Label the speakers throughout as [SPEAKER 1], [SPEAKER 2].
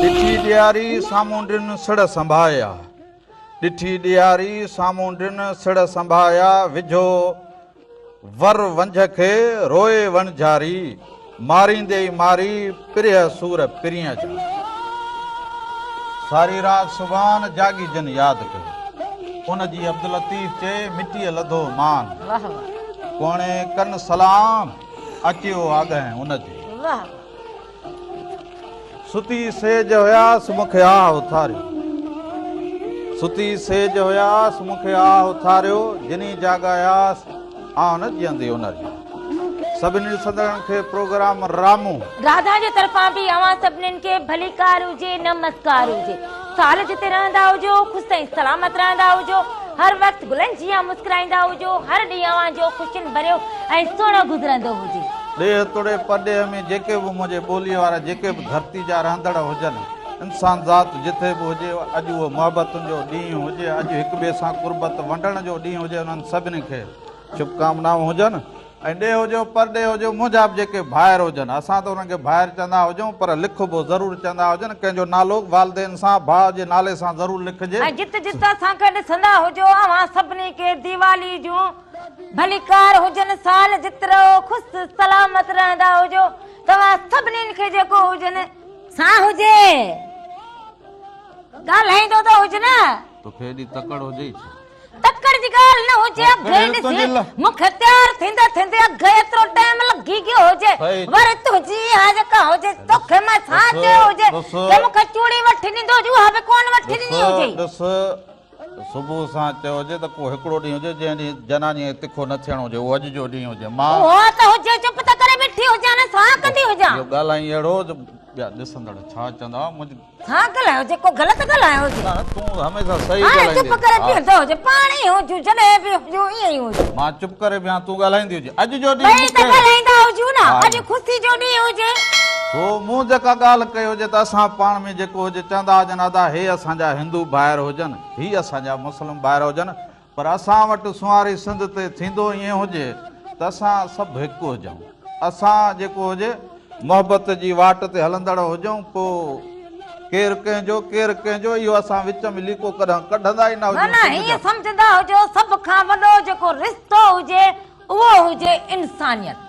[SPEAKER 1] डिठी ॾियारी सामुंडिन सिड़ संभाया डिठी ॾियारी सामुंडिन सिड़ संभाया विझो वर वंझ खे रोए वणझारी मारींदे मारी पिरिय सूर पिरिय जा सारी रात सुभान जागी जन याद कयो उन जी अब्दुल लतीफ चे मिट्टी लधो मान कोणे कन सलाम अचियो आगह उन जी सुती सेज हुयास मुखे आ उथारियो सुती सेज हुयास मुखे आ उथारियो जिनी जागायास आ न जंदी उन जी सभिनी सदन के प्रोग्राम रामू
[SPEAKER 2] राधा जे तरफा भी अवां सभिनीन के भलीकार हुजे नमस्कार हुजे साल जिते रहंदा हुजो खुश ऐं सलामत रहंदा हुजो हर वक्त गुलन जिया मुस्कुराईंदा हुजो हर ॾींहुं अवां जो खुशियुनि भरियो ऐं सुहिणो गुज़रंदो हुजे
[SPEAKER 1] ॾेह तोड़े पॾे में जेके बि मुंहिंजे ॿोलीअ वारा जेके बि धरती जा रहंदड़ हुजनि इंसान ज़ात जिथे बि हुजे अॼु उहो मोहबतुनि जो ॾींहुं हुजे अॼु हिक ॿिए सां कुर्बत वंडण जो ॾींहुं हुजे उन्हनि सभिनी खे शुभकामनाऊं हुजनि ऐं ॾे हुजो परॾे हुजो मुंहिंजा बि जेके भाइर हुजनि असां त उन्हनि खे भाइर चवंदा हुजूं पर लिखबो ज़रूरु चवंदा हुजनि कंहिंजो नालो वालदेन सां भाउ जे नाले सां ज़रूरु लिखिजे
[SPEAKER 2] ऐं जिते जिते असांखे ॾिसंदा हुजो अवां सभिनी खे दीवाली जूं भलीकार हुजनि साल जितरो खुश सलामत रहंदा हुजो तव्हां सभिनीनि खे जेको हुजनि सां हुजे ॻाल्हाईंदो त हुजे न
[SPEAKER 1] तोखे एॾी तकड़ हुजे
[SPEAKER 2] तकड़ जी ॻाल्हि न हुजे अघ मूंखे तयार थींदे थींदे अघ एतिरो टाइम लॻी गयो हुजे वर तुंहिंजी हा जेका हुजे तोखे मां छा चयो हुजे त मूंखे चूड़ी वठी ॾींदो हुजे उहा बि कोन वठी ॾिनी हुजे
[SPEAKER 1] ॾिस सुबुह सां चयो हुजे त को हिकिड़ो ॾींहुं हुजे जंहिं ॾींहुं जनानी तिखो न थियणो हुजे उहो अॼु जो ॾींहुं हुजे मां
[SPEAKER 2] उहो त हुजे चुप त करे बीठी हुजे न छा कंदी हुजां
[SPEAKER 1] इहो ॻाल्हाई अहिड़ो ॿिया ॾिसंदड़ छा चवंदा मुंहिंजी
[SPEAKER 2] छा ॻाल्हायो जेको ग़लति ॻाल्हायो हुजे
[SPEAKER 1] तूं हमेशह सही
[SPEAKER 2] हाणे
[SPEAKER 1] ॻाल्हाईंदी
[SPEAKER 2] चुप करे बीहंदो हुजे पाण ई हुजूं जॾहिं बि हुजूं ईअं ई हुजे
[SPEAKER 1] मां चुप करे बीहां तूं ॻाल्हाईंदी हुजे अॼु जो
[SPEAKER 2] भई
[SPEAKER 1] ॾींहुं
[SPEAKER 2] त ॻाल्हाईंदा हुजूं न अॼु ख़ुशी जो ॾींहुं हुजे
[SPEAKER 1] हो मूं जेका ॻाल्हि कई हुजे त असां पाण में जेको हुजे चवंदा हुजनि अदा हे असांजा हिंदू भाइर हुजनि ही असांजा मुस्लिम भाइर हुजनि पर असां वटि सुवारी सिंध ते थींदो ईअं हुजे त असां सभु हिकु हुजूं असां जेको हुजे मोहबत जी वाट ते हलंदड़ हुजूं पोइ केरु कंहिंजो इहो असां विच में लीको कढंदा ई न
[SPEAKER 2] हुजूं हीअं सम्झंदा हुजो सभ खां वॾो जेको रिश्तो हुजे उहो हुजे इंसानियत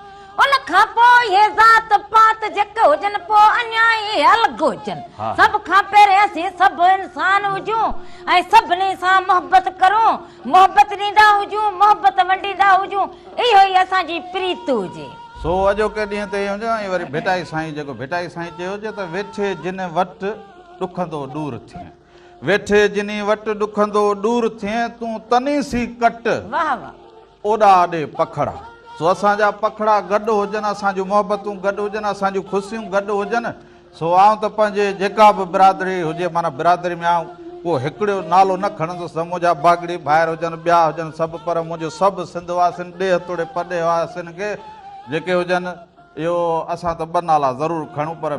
[SPEAKER 2] उन खां पोइ इहे ज़ात पात जेके हुजनि पोइ अञा इहे अलॻि हुजनि सभ खां पहिरियों असीं सभु इंसान हुजूं ऐं सभिनी सां मोहबत करूं मोहबत ॾींदा हुजूं मोहबत वंडींदा हुजूं इहो ई असांजी प्रीत हुजे
[SPEAKER 1] सो अॼोके ॾींहं ते हुजे ऐं वरी भेटाई साईं जेको भेटाई साईं चयो हुजे त वेठे जिन वटि ॾुखंदो दूर थिए वेठे जिनी वटि ॾुखंदो दूर थिए तूं तनी सी कट
[SPEAKER 2] वाह वाह
[SPEAKER 1] ओॾा आॾे पखड़ा सो असांजा पखड़ा गॾु हुजनि असांजूं मोहबतूं गॾु हुजनि असांजूं ख़ुशियूं गॾु हुजनि सो आउं त पंहिंजे जेका बि बिरादरी हुजे माना बिरादरी में आउं को हिकिड़ो नालो न खणंदुसि मुंहिंजा बागड़ी भाइर हुजनि ॿिया हुजनि सभु पर मुंहिंजो सभु सिंध वासियुनि ॾे तोड़े पॾे वासियुनि खे जेके हुजनि इहो असां त ॿ नाला ज़रूरु खणूं पर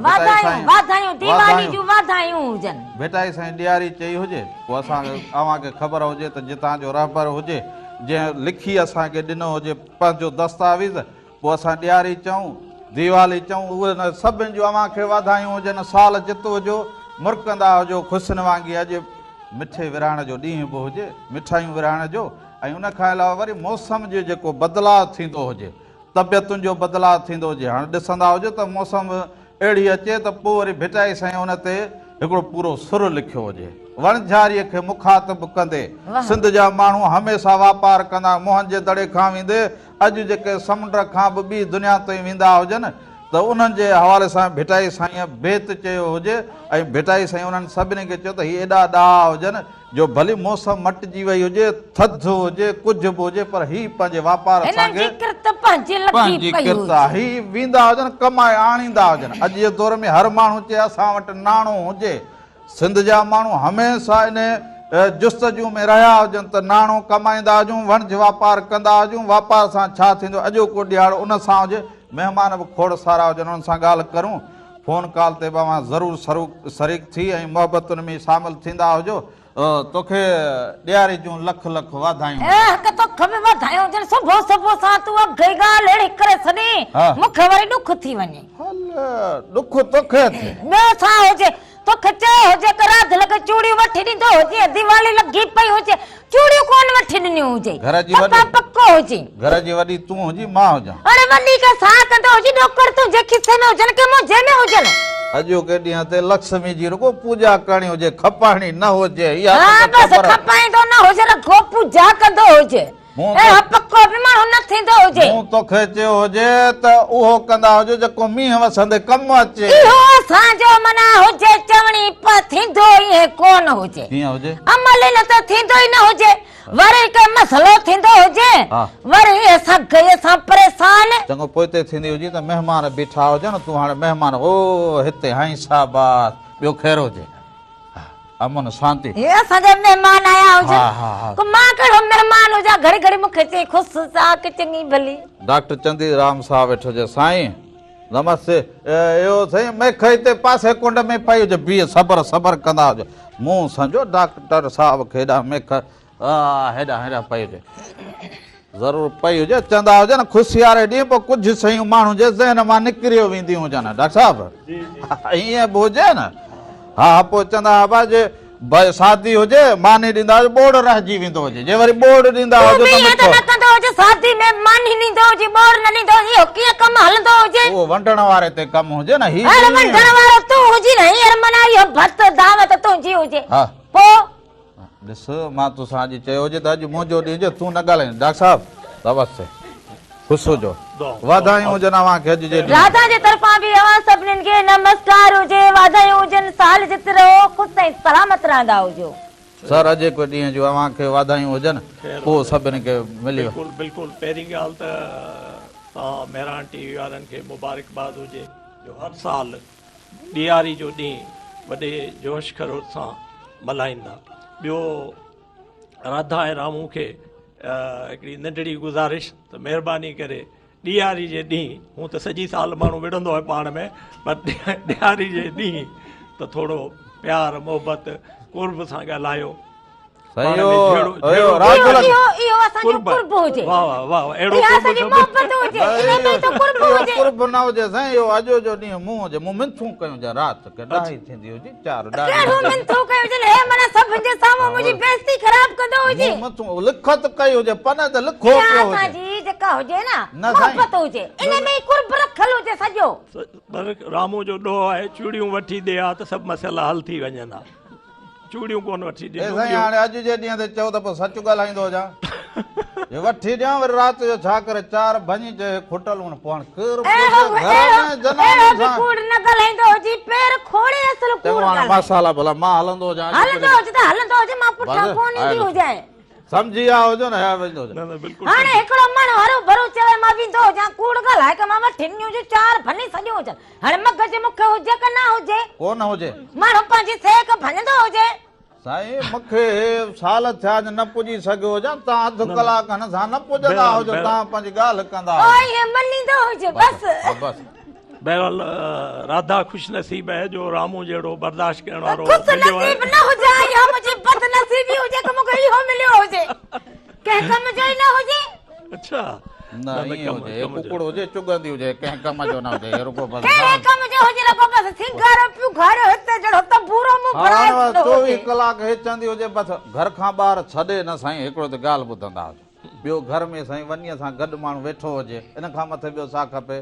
[SPEAKER 1] भेटाई साईं ॾियारी चई हुजे पोइ असांखे अव्हांखे ख़बर हुजे त जितां जो रहबर हुजे जंहिं लिखी असांखे ॾिनो हुजे पंहिंजो दस्तावेज़ पोइ असां ॾियारी चऊं दीवाली चऊं उहे न सभिनि जूं अव्हांखे वाधायूं हुजनि साल जितो हुजो मुरकंदा हुजो ख़ुशियुनि वांगुरु अॼु मिठे विराइण जो ॾींहुं बि हुजे मिठाइयूं विराइण जो ऐं उन खां अलावा वरी मौसम जो जेको बदिलाव थींदो हुजे तबियतुनि जो बदिलाव थींदो हुजे हाणे ॾिसंदा हुजो त मौसम अहिड़ी अचे त पोइ वरी भेटाई साईं हुन ते हिकिड़ो पूरो सुर लिखियो हुजे वणझारीअ खे मुखातिब कंदे सिंध जा माण्हू हमेशह वापार कंदा मोहन जे दड़े खां वेंदे अॼु जेके समुंड खां बि ॿी दुनिया ताईं वेंदा हुजनि त उन्हनि जे हवाले सां भेटाई साईं बेत चयो हुजे ऐं भेटाई साईं उन्हनि सभिनी खे चयो त हीअ एॾा ॾाह हुजनि जो भली मौसम मटिजी वई हुजे थधि हुजे कुझु बि हुजे पर ही पंहिंजे वापार असांखे पंहिंजी किरत आहे ही वेंदा हुजनि कमाए आणींदा हुजनि अॼु जे दौर में हर माण्हू चए असां वटि नाणो हुजे सिंध जा माण्हू हमेशह इन जुस्तजू में रहिया हुजनि त नाणो कमाईंदा हुजूं वणज वापार कंदा हुजूं वापार सां छा थींदो अॼोको ॾियारो उन सां हुजे महिमान बि खोड़ सारा हुजनि उन्हनि सां ॻाल्हि करूं फोन कॉल ते बि अवां ज़रूरु शरीक थी ऐं मोहबतुनि में शामिल थींदा हुजो तोखे ॾियारी जूं लख लख वाधायूं
[SPEAKER 2] सुबुह सुबुह सां तूं अघ ॻाल्हि अहिड़ी करे छॾी मूंखे वरी ॾुख थी वञे
[SPEAKER 1] ॾुख तोखे थिए
[SPEAKER 2] ॿियो छा हुजे तोखे चयो हुजे कि रात लॻे चूड़ियूं वठी ॾींदो हुजे, दिवाली लॻी पई हुजे, चूड़ियूं कोन वठी ॾिनियूं हुजे,
[SPEAKER 1] घर जी
[SPEAKER 2] पक्का
[SPEAKER 1] वॾी
[SPEAKER 2] पक्को हुजे।
[SPEAKER 1] घर जी वॾी तूं हुजी मां हुजां।
[SPEAKER 2] अरे वॾी का सा कंदो हुजे, नौकर तुंहिंजे खिसे में हुजनि की मुंहिंजे में हुजनि।
[SPEAKER 1] अॼोके ॾींहं ते लक्ष्मी जी रुगो पूजा करणी हुजे, खपाइणी न हुजे। इहा
[SPEAKER 2] हाँ
[SPEAKER 1] तोखे
[SPEAKER 2] बस
[SPEAKER 1] ख़बर आहे।
[SPEAKER 2] खपाईंदो न हुजे, रखो पूजा कंदो हुजे,
[SPEAKER 1] मूं
[SPEAKER 2] ए
[SPEAKER 1] त-
[SPEAKER 2] पक्को बि माण्हू न थींदो हुजे।
[SPEAKER 1] मूं तोखे चयो हुजे त उहो कंदा हुजो जेको मींहुं वसंदे कमु अचे।
[SPEAKER 2] इहो असांजो मना हुजे, चवणी पर थींदो ईअं कोन हुजे,
[SPEAKER 1] कीअं हुजे?
[SPEAKER 2] अमल न त थींदो ई न हुजे। वरी के मसलो थींदो हुजे,
[SPEAKER 1] हा।
[SPEAKER 2] वरी असां गए सां परेशान।
[SPEAKER 1] चङो पोइते थींदी हुजी त महिमान बीठा हुजनि, तूं हाणे महिमान ओ हिते हाई शाबाश, ॿियो ख़ैरु हुजे, हा, अमन शांती।
[SPEAKER 2] हे असांजा महिमान आया हुजे,
[SPEAKER 1] हा, हा, हा।
[SPEAKER 2] को मां कहिड़ो महिमान हुजा घड़ी घड़ी मूंखे चई ख़ुशि सा कि चङी भली।
[SPEAKER 1] डॉक्टर चंदीराम साहब वेठो हुजे। साईं नमस्ते। इहो साईं मेख हिते पासे कुंड में पई हुजे, बीह सबर सबर कंदा हुजे। मूं सम्झो डॉक्टर साहब खे हेॾा मेख हेॾा हेॾा पई हुजे, ज़रूरु पई हुजे, चवंदा हुजे न ख़ुशी वारे ॾींहुं पोइ कुझु शयूं माण्हू जे ज़हन मां निकिरियो वेंदियूं हुजनि डॉक्टर साहब, ईअं बि हुजे न। हा पोइ चवंदा हुआ जे भई शादी हुजे मानी ॾींदा हुजे, बोर्ड रहिजी वेंदो हुजे, जे वरी बोर्ड ॾींदा
[SPEAKER 2] तूं
[SPEAKER 1] हुजे
[SPEAKER 2] बि
[SPEAKER 1] त
[SPEAKER 2] ईअं त
[SPEAKER 1] मिठो।
[SPEAKER 2] न कंदो हुजे, शादी में मानी ॾींदो हुजे, बोर न ॾींदो हुजे, इहो कीअं कमु हलंदो हुजे?
[SPEAKER 1] उहो वंडण वारे ते कमु हुजे न। ही
[SPEAKER 2] अरे वंडण वारो तूं हुजी न, हींअर मना इहो भत दावत तुंहिंजी हुजे।
[SPEAKER 1] हा
[SPEAKER 2] पोइ
[SPEAKER 1] ॾिस मां तोसां अॼु चयो हुजे त अॼु मुंहिंजो ॾींहुं हुजे, तूं न ॻाल्हाईं। डॉक्टर साहब नमस्ते, ख़ुशि हुजो, वाधायूं हुजनि अव्हांखे अॼु जे ॾींहुं।
[SPEAKER 2] राधा जे तरफ़ां बि अवां सभिनीनि खे नमस्कार हुजे, वाधायूं हुजनि, साल जेतिरो ख़ुशि ऐं सलामत रहंदा हुजो।
[SPEAKER 1] सर अॼु को ॾींहं जो अव्हांखे वाधायूं हुजनि, पोइ सभिनी खे मिली
[SPEAKER 3] बिल्कुलु बिल्कुलु। पहिरीं ॻाल्हि त तव्हां मेहरान टीवी वारनि खे मुबारकबाद हुजे जो हर साल ॾियारी जो ॾींहुं वॾे जोश ख़रोश सां मल्हाईंदा। ॿियो राधा ऐं रामू खे हिकिड़ी नंढड़ी गुज़ारिश त महिरबानी करे ॾियारी जे ॾींहुं, हूं त सॼी साल माण्हू विढ़ंदो आहे पाण में, पर ॾियारी जे ॾींहुं त थोरो प्यार मोहबत कुर्ब सां ॻाल्हायो।
[SPEAKER 1] सही
[SPEAKER 3] पाण में
[SPEAKER 1] हो,
[SPEAKER 3] जहिड़ो-
[SPEAKER 1] इहो
[SPEAKER 3] जहिड़ो-
[SPEAKER 1] रात जो
[SPEAKER 2] इहो असांजो कुर्ब हुजे,
[SPEAKER 3] वाह वाह वाह, अहिड़ो
[SPEAKER 2] इहा
[SPEAKER 3] कुर्ब
[SPEAKER 2] असांजी
[SPEAKER 3] सभु-
[SPEAKER 2] मोहबत हुजे, इन में त कुर्ब हुजे।
[SPEAKER 1] कुर्ब न हुजे साईं, इहो अॼु जो ॾींहुं मूं हुजे, मूं मिंथूं कयूं जा राति के ॾाही थींदी हुजे, चारि
[SPEAKER 2] कहिड़ो
[SPEAKER 1] ॾाही
[SPEAKER 2] मिंथो कयो हुजे, हे मना सभिनि जे साम्हूं मुंहिंजी बेइज़ती ख़राब कंदो हुजे।
[SPEAKER 1] मिंथूं लिखत कई हुजे, पन ते लिखो
[SPEAKER 2] इहा
[SPEAKER 1] पियो हुजे।
[SPEAKER 2] असांजी जेका हुजे न
[SPEAKER 1] न साईं।
[SPEAKER 2] मोहबत हुजे, इन में ई कुर्ब रखल हुजे सॼो।
[SPEAKER 3] पर रामू जो ॾोह आहे, चूड़ियूं वठी ॾे हा त सभु मसइला हल थी वञनि हा। चूड़ियूं कोन वठी
[SPEAKER 1] ए
[SPEAKER 3] ॾिनो।
[SPEAKER 1] साईं हाणे अॼु जे ॾींहं ते चओ त पोइ सच ॻाल्हाईंदो हुजां। ये वठी ॾियां वरी राति जो छा करे चारि भञी चए खुटल हुन पोइ हाणे केरु
[SPEAKER 2] अहिड़ो
[SPEAKER 1] पुछे घर में
[SPEAKER 2] अहिड़ो
[SPEAKER 1] जनानी
[SPEAKER 2] बि
[SPEAKER 1] सां।
[SPEAKER 2] कूड़ न ॻाल्हाईंदो हुजे, पेर खोड़े असुल
[SPEAKER 1] चङो
[SPEAKER 2] कूड़
[SPEAKER 1] हाणे
[SPEAKER 2] ॻाल्हाए।
[SPEAKER 1] मसाला भला मां हलंदो हुजां।
[SPEAKER 2] हलंदो हुजे त हलंदो हुजे, मां पुठियां
[SPEAKER 1] बस,
[SPEAKER 2] कोन ईंदी
[SPEAKER 1] आयल।
[SPEAKER 2] हुजां।
[SPEAKER 1] सम्झी विया हुजो न, या वेंदो हुजां।
[SPEAKER 3] न न बिल्कुलु
[SPEAKER 2] हाणे हिकिड़ो माण्हू हरो भरो चवे मां वेंदो हुजां, कूड़ ॻाल्हाए के मां वठी ॾिनियूं हुजे, चारि भञी सॼो हुजनि। हाणे मगज मूंखे हुजे कि न हुजे,
[SPEAKER 1] कोन हुजे
[SPEAKER 2] माण्हू पंहिंजी सेक भञंदो हुजे।
[SPEAKER 1] साईं मूंखे साल थिया न पुॼी सघियो हुजां, तव्हां अधु कलाक हिन सां न पुॼंदा हुजो, तव्हां पंहिंजी ॻाल्हि कंदा
[SPEAKER 2] ओ ये मञींदो हुजे बस।
[SPEAKER 1] बस
[SPEAKER 3] बहरहाल राधा ख़ुशि नसीब है जो रामू जहिड़ो बर्दाश्त करण वारो
[SPEAKER 2] ख़ुशि
[SPEAKER 3] मिलियो आहे।
[SPEAKER 2] नसीब न हुजे, या मुंहिंजी बदनसीबी हुजे कि मूंखे इहो मिलियो हुजे, कंहिं कम जो ई न हुजे।
[SPEAKER 3] अच्छा
[SPEAKER 1] न ईअं हुजे, कुकड़ हुजे चुगंदी हुजे, कंहिं कम जो न हुजे, रुगो बस
[SPEAKER 2] कहिड़े कम जो हुजे, रखो बस सिंगार पियो घर हिते जहिड़ो त बूरो मुंहुं भराए छॾियो हुजे।
[SPEAKER 1] 24 कलाक हे चंदी हुजे बस, घर खां ॿाहिरि छॾे न साईं, हिकिड़ो त ॻाल्हि ॿुधंदा हुजो। ॿियो घर में साईं वञीअ सां गॾु माण्हू वेठो हुजे, इन खां मथे ॿियो छा खपे?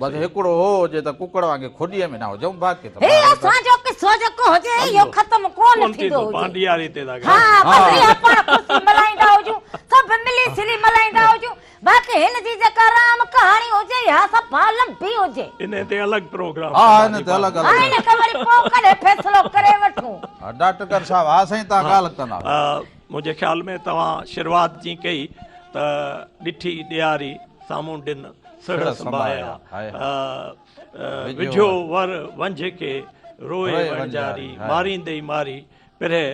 [SPEAKER 1] बस हिकिड़ो हो हुजे त कुकड़ वांगे खुॾीअ में न हुजऊं, बाक़ी त
[SPEAKER 2] हे असांजो किस्सो जेको हुजे इहो ख़तम कोन थींदो हुजे।
[SPEAKER 3] पांडियारी ते था
[SPEAKER 2] हा बस इहा पाण ख़ुशी मल्हाईंदा हुजूं, सभु मिली सिली मल्हाईंदा हुजूं, बाक़ी हिन जी जेका राम कहाणी हुजे या सफ़ा लंबी हुजे,
[SPEAKER 3] इन ते अलॻि प्रोग्राम।
[SPEAKER 1] हा हिन ते अलॻि
[SPEAKER 2] हाणे
[SPEAKER 1] अलॻि।
[SPEAKER 2] न के वरी पोइ कॾहिं फ़ैसिलो करे वठूं।
[SPEAKER 1] डॉक्टर साहब हा साईं तव्हां ॻाल्हि कंदा।
[SPEAKER 3] मुंहिंजे ख़्याल में तव्हां शुरूआति जी कई त ॾिठी ॾियारी साम्हूं ॾिन सड़ संभाया, विझो वर वंझ के रोए वंजारी, मारींदे ई मारी पिरे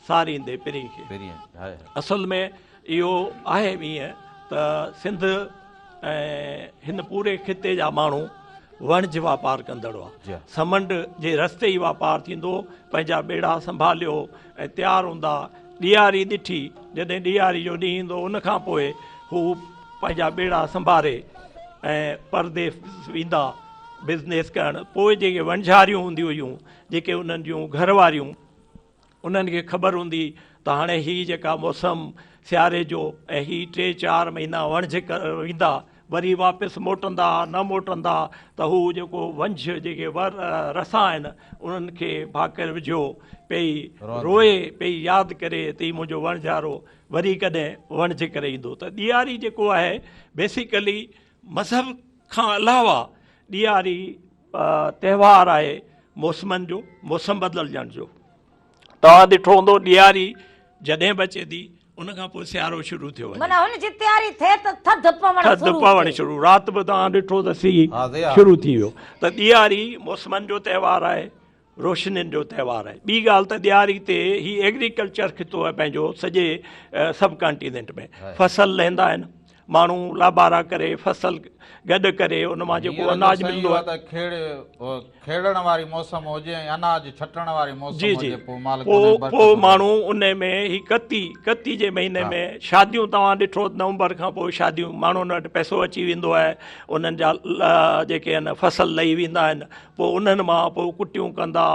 [SPEAKER 3] सारींदे पिरी खे। असल में इहो आहे ईअं त सिंध ऐं हिन पूरे खिते जा माण्हू वणज वापारु कंदड़ हुआ, समंड जे रस्ते ई वापारु थींदो, पंहिंजा ॿेड़ा संभालियो ऐं तयारु हूंदा। ॾियारी ॾिठी, जॾहिं ॾियारी जो ॾींहुं ईंदो उनखां पोइ हू पंहिंजा ॿेड़ा संभारे ऐं परदेस वेंदा बिज़नेस करणु। पोइ जेके वणझारियूं हूंदियूं हुयूं, जेके उन्हनि जूं घरवारियूं, उन्हनि खे ख़बर हूंदी त हाणे हीअ जेका मौसम सियारे जो ऐं हीअ 3-4 महीना वणझ वेंदा, वरी वापसि मोटंदा न मोटंदा, त हू जेको वंझ जेके रसा आहिनि उन्हनि खे भाकर विझो पई रोए पई यादि करे त मुंहिंजो वणझारो वरी कॾहिं वणझ करे ईंदो। त ॾियारी जेको आहे बेसिकली मज़हब खां अलावा ॾियारी त्योहारु आहे मौसमनि जो, मौसम बदिलजण जो। तव्हां ॾिठो हूंदो ॾियारी जॾहिं बि अचे थी उनखां पोइ सियारो शुरू थियो वञे,
[SPEAKER 2] माना हुन जी तयारी थिए त थधि
[SPEAKER 3] पवण शुरू, राति बि तव्हां ॾिठो त सीउ शुरू थी वियो। त ॾियारी मौसमनि जो त्योहारु आहे, रोशनियुनि जो त्योहारु आहे। ॿी ॻाल्हि त ॾियारी ते ही एग्रीकल्चर खितो आहे पंहिंजो सॼे सब कॉन्टिनेंट में। फसल लहंदा आहिनि, माण्हू लाबारा करे फसल गॾु करे उन मां जेको अनाज मिलंदो आहे,
[SPEAKER 1] खेड़ण वारी मौसम हुजे, अनाज छटण वारी मौसम
[SPEAKER 3] जी
[SPEAKER 1] हुजे,
[SPEAKER 3] पोइ माण्हू उन में ही कती जे महीने में शादियूं, तव्हां ॾिठो नवंबर खां पोइ शादियूं, माण्हुनि वटि पैसो अची वेंदो आहे, उन्हनि जा जेके आहिनि फसल लही वेंदा आहिनि, पोइ उन्हनि मां पोइ कुटियूं कंदा,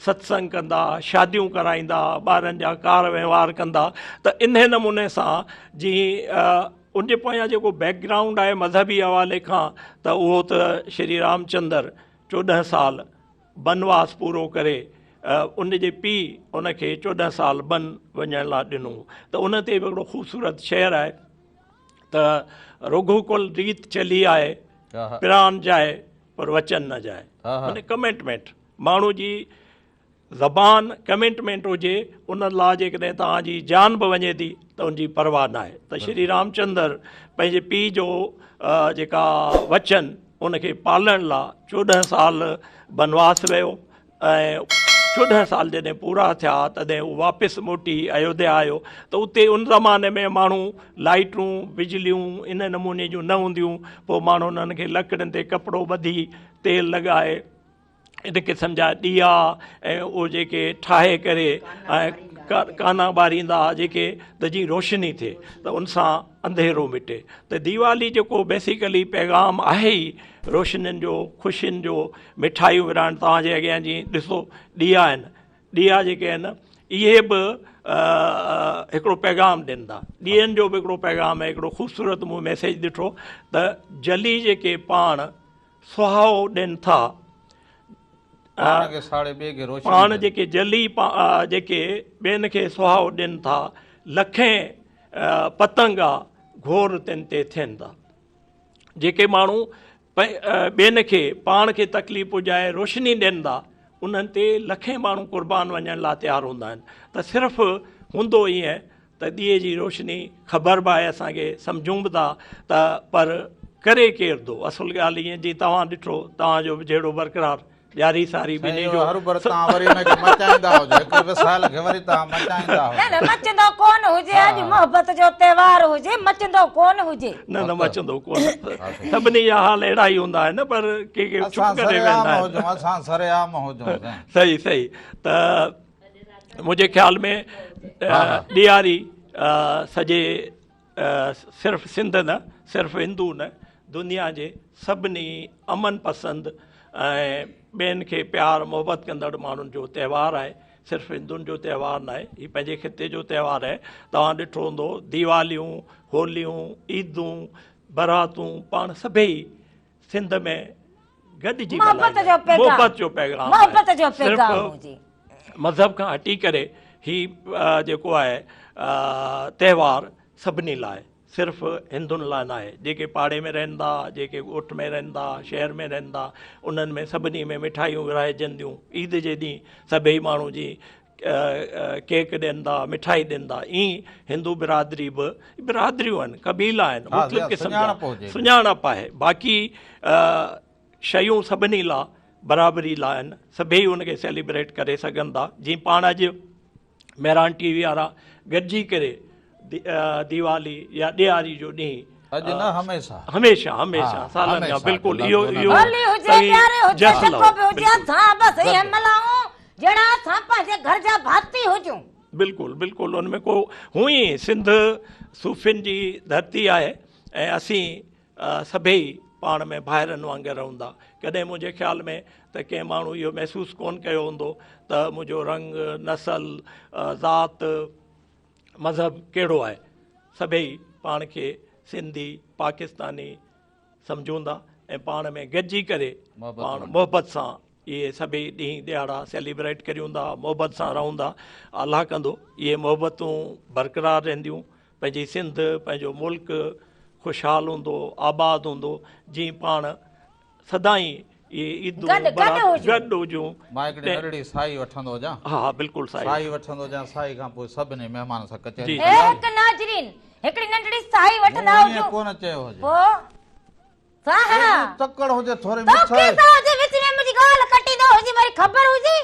[SPEAKER 3] सत्संग कंदा, शादियूं कराईंदा, ॿारनि जा कार वहिंवार कंदा। त इन नमूने सां जीअं उनजे पोयां जेको बैकग्राउंड आहे मज़हबी हवाले खां, त उहो त श्री रामचंद्र 14 साल बनवास पूरो करे उनजे पीउ उनखे 14 साल बन वञण लाइ ॾिनो। त उन ते बि हिकिड़ो ख़ूबसूरत शेर आहे त रघुकुल रीत चली आहे, प्राण जाए पर वचन न जाए। माने कमिटमेंट, माण्हू जी ज़बान कमिटमेंट हुजे, उन लाइ जेकॾहिं तव्हांजी जान बि वञे थी त उनजी परवाह न आहे। त श्री रामचंद्र पंहिंजे पीउ जो जेका वचन उनखे पालण लाइ 14 साल बनवास वियो, ऐं 14 साल जॾहिं पूरा थिया तॾहिं उहो वापसि मोटी अयोध्या आयो। त उते उन ज़माने में माण्हू लाइटूं बिजलियूं इन नमूने जूं न हूंदियूं, पोइ माण्हू उन्हनि खे लकड़नि ते कपिड़ो ॿधी तेल लॻाए इन क़िस्म जा ॾीआ ऐं उहे जेके ठाहे करे ऐं काना ॿारींदा जेके त जीअं रोशनी थिए, त उन सां अंधेरो मिटे। त दीवाली जेको बेसिकली पैगाम आहे ई रोशनियुनि जो, ख़ुशियुनि जो, मिठाइयूं विराइण। तव्हांजे अॻियां जीअं ॾिसो ॾीआ आहिनि, ॾीआ जेके आहिनि इहे बि हिकिड़ो पैगाम ॾियनि था। ॾीअनि जो बि हिकिड़ो पैगाम आहे। हिकिड़ो ख़ूबसूरत मूं मैसेज ॾिठो त जली जेके पाण सुहाओ ॾियनि था, पाण जेके जली जेके ॿियनि खे सुहाओ ॾियनि था, लखें पतंगा घोर तिन ते थियनि था। जेके माण्हू ॿियनि खे पाण खे तकलीफ़ पुॼाए रोशनी ॾियनि था, उन्हनि ते लखें माण्हू क़ुर्बान वञण लाइ तयारु हूंदा आहिनि। त सिर्फ़ु हूंदो ईअं त ॾीए जी रोशनी ख़बर बि आहे असांखे, सम्झूं बि था त, पर करे केरु थो। असुल ॻाल्हि ईअं जीअं तव्हां ॾिठो, तव्हांजो बि जहिड़ो बरक़रार ॾियारी सारी ॿिन्ही जो
[SPEAKER 2] मचंदो कोन हुजे, अॼु मोहबत जो त्योहार हुजे, मचंदो कोन हुजे।
[SPEAKER 3] न मचंदो कोन, सभिनी जा हाल अहिड़ा ई हूंदा आहिनि, पर के चुप करे वेंदा आहिनि। सही सही। त मुंहिंजे ख़्याल में ॾियारी सॼे सिर्फ़ु सिंध न, सिर्फ़ु हिंदू न, दुनिया जे सभिनी अमन पसंदि ऐं ॿियनि खे प्यार मोहबत कंदड़ माण्हुनि जो त्योहारु आहे। सिर्फ़ु हिंदुनि जो त्योहारु न आहे, हीउ पंहिंजे ख़िते जो त्योहारु आहे। तव्हां ॾिठो हूंदो दीवालियूं, होलियूं, ईदूं, बरातूं, पाण सभई सिंध में गॾिजी मोहबत जो पैगाम, सिर्फ़ु मज़हब खां हटी करे हीउ जेको आहे त्योहारु सभिनी लाइ, सिर्फ़ु हिंदुनि लाइ न आहे। जेके पाड़े में रहनि था, जेके ॻोठ में रहनि था, शहर में रहनि था, उन्हनि में सभिनी में मिठाइयूं विराइजंदियूं। ईद जे ॾींहुं सभई माण्हू जी केक ॾियनि था, मिठाई ॾियनि था। ईअं हिंदू बिरादरी बि बिरादरियूं आहिनि, कबीला आहिनि, मुख़्तलिफ़ क़िस्म जा, सुञाणप आहे। बाक़ी शयूं सभिनी लाइ बराबरी लाइ आहिनि, सभई उनखे सेलिब्रेट करे सघनि था। जीअं पाण अॼु मेरान टीवी वारा गॾिजी करे दीवाली या ॾियारी जो ॾींहुं
[SPEAKER 1] अॼु न हमेशा
[SPEAKER 3] हमेशा हमेशा सालनि खां बिल्कुलु इहो इहो बिल्कुलु बिल्कुलु उनमें को हुई सिंध सूफ़ियुनि जी धरती आहे ऐं असीं सभई पाण में भाइरनि वांगुरु रहूं था। कॾहिं मुंहिंजे ख़्याल में त कंहिं माण्हू इहो महसूसु कोन कयो हूंदो त मुंहिंजो रंग नसल ज़ात मज़हब कहिड़ो आहे। सभई पाण खे सिंधी पाकिस्तानी सम्झूं था ऐं पाण में गॾिजी करे पाण मोहबत सां इहे सभई ॾींहं ॾियारा सेलिब्रेट करियूं था, मोहबत सां रहूं था। अलाह कंदो इहे मोहबतूं बरक़रार रहंदियूं, पंहिंजी सिंध पंहिंजो मुल्क ख़ुशहाल हूंदो, आबाद हूंदो, जीअं पाण सदाईं इहे ईदूं गॾु हुजूं।
[SPEAKER 1] मां हिकिड़ी नंढड़ी साई वठंदो हुजां।
[SPEAKER 3] हा बिल्कुलु
[SPEAKER 1] साई वठंदो हुजां, साई खां पोइ सभिनी महिमान सां कचहरी
[SPEAKER 2] नाज़रीन हिकिड़ी नंढड़ी साई वठंदा हुजो
[SPEAKER 1] कोन चयो हुजे
[SPEAKER 2] पोइ साहा
[SPEAKER 1] तकड़ हुजे थोरी
[SPEAKER 2] तो
[SPEAKER 1] मिठाई
[SPEAKER 2] केसा हुजे विच में मुंहिंजी ॻाल्हि कटी दो हुजे वरी ख़बर हुजे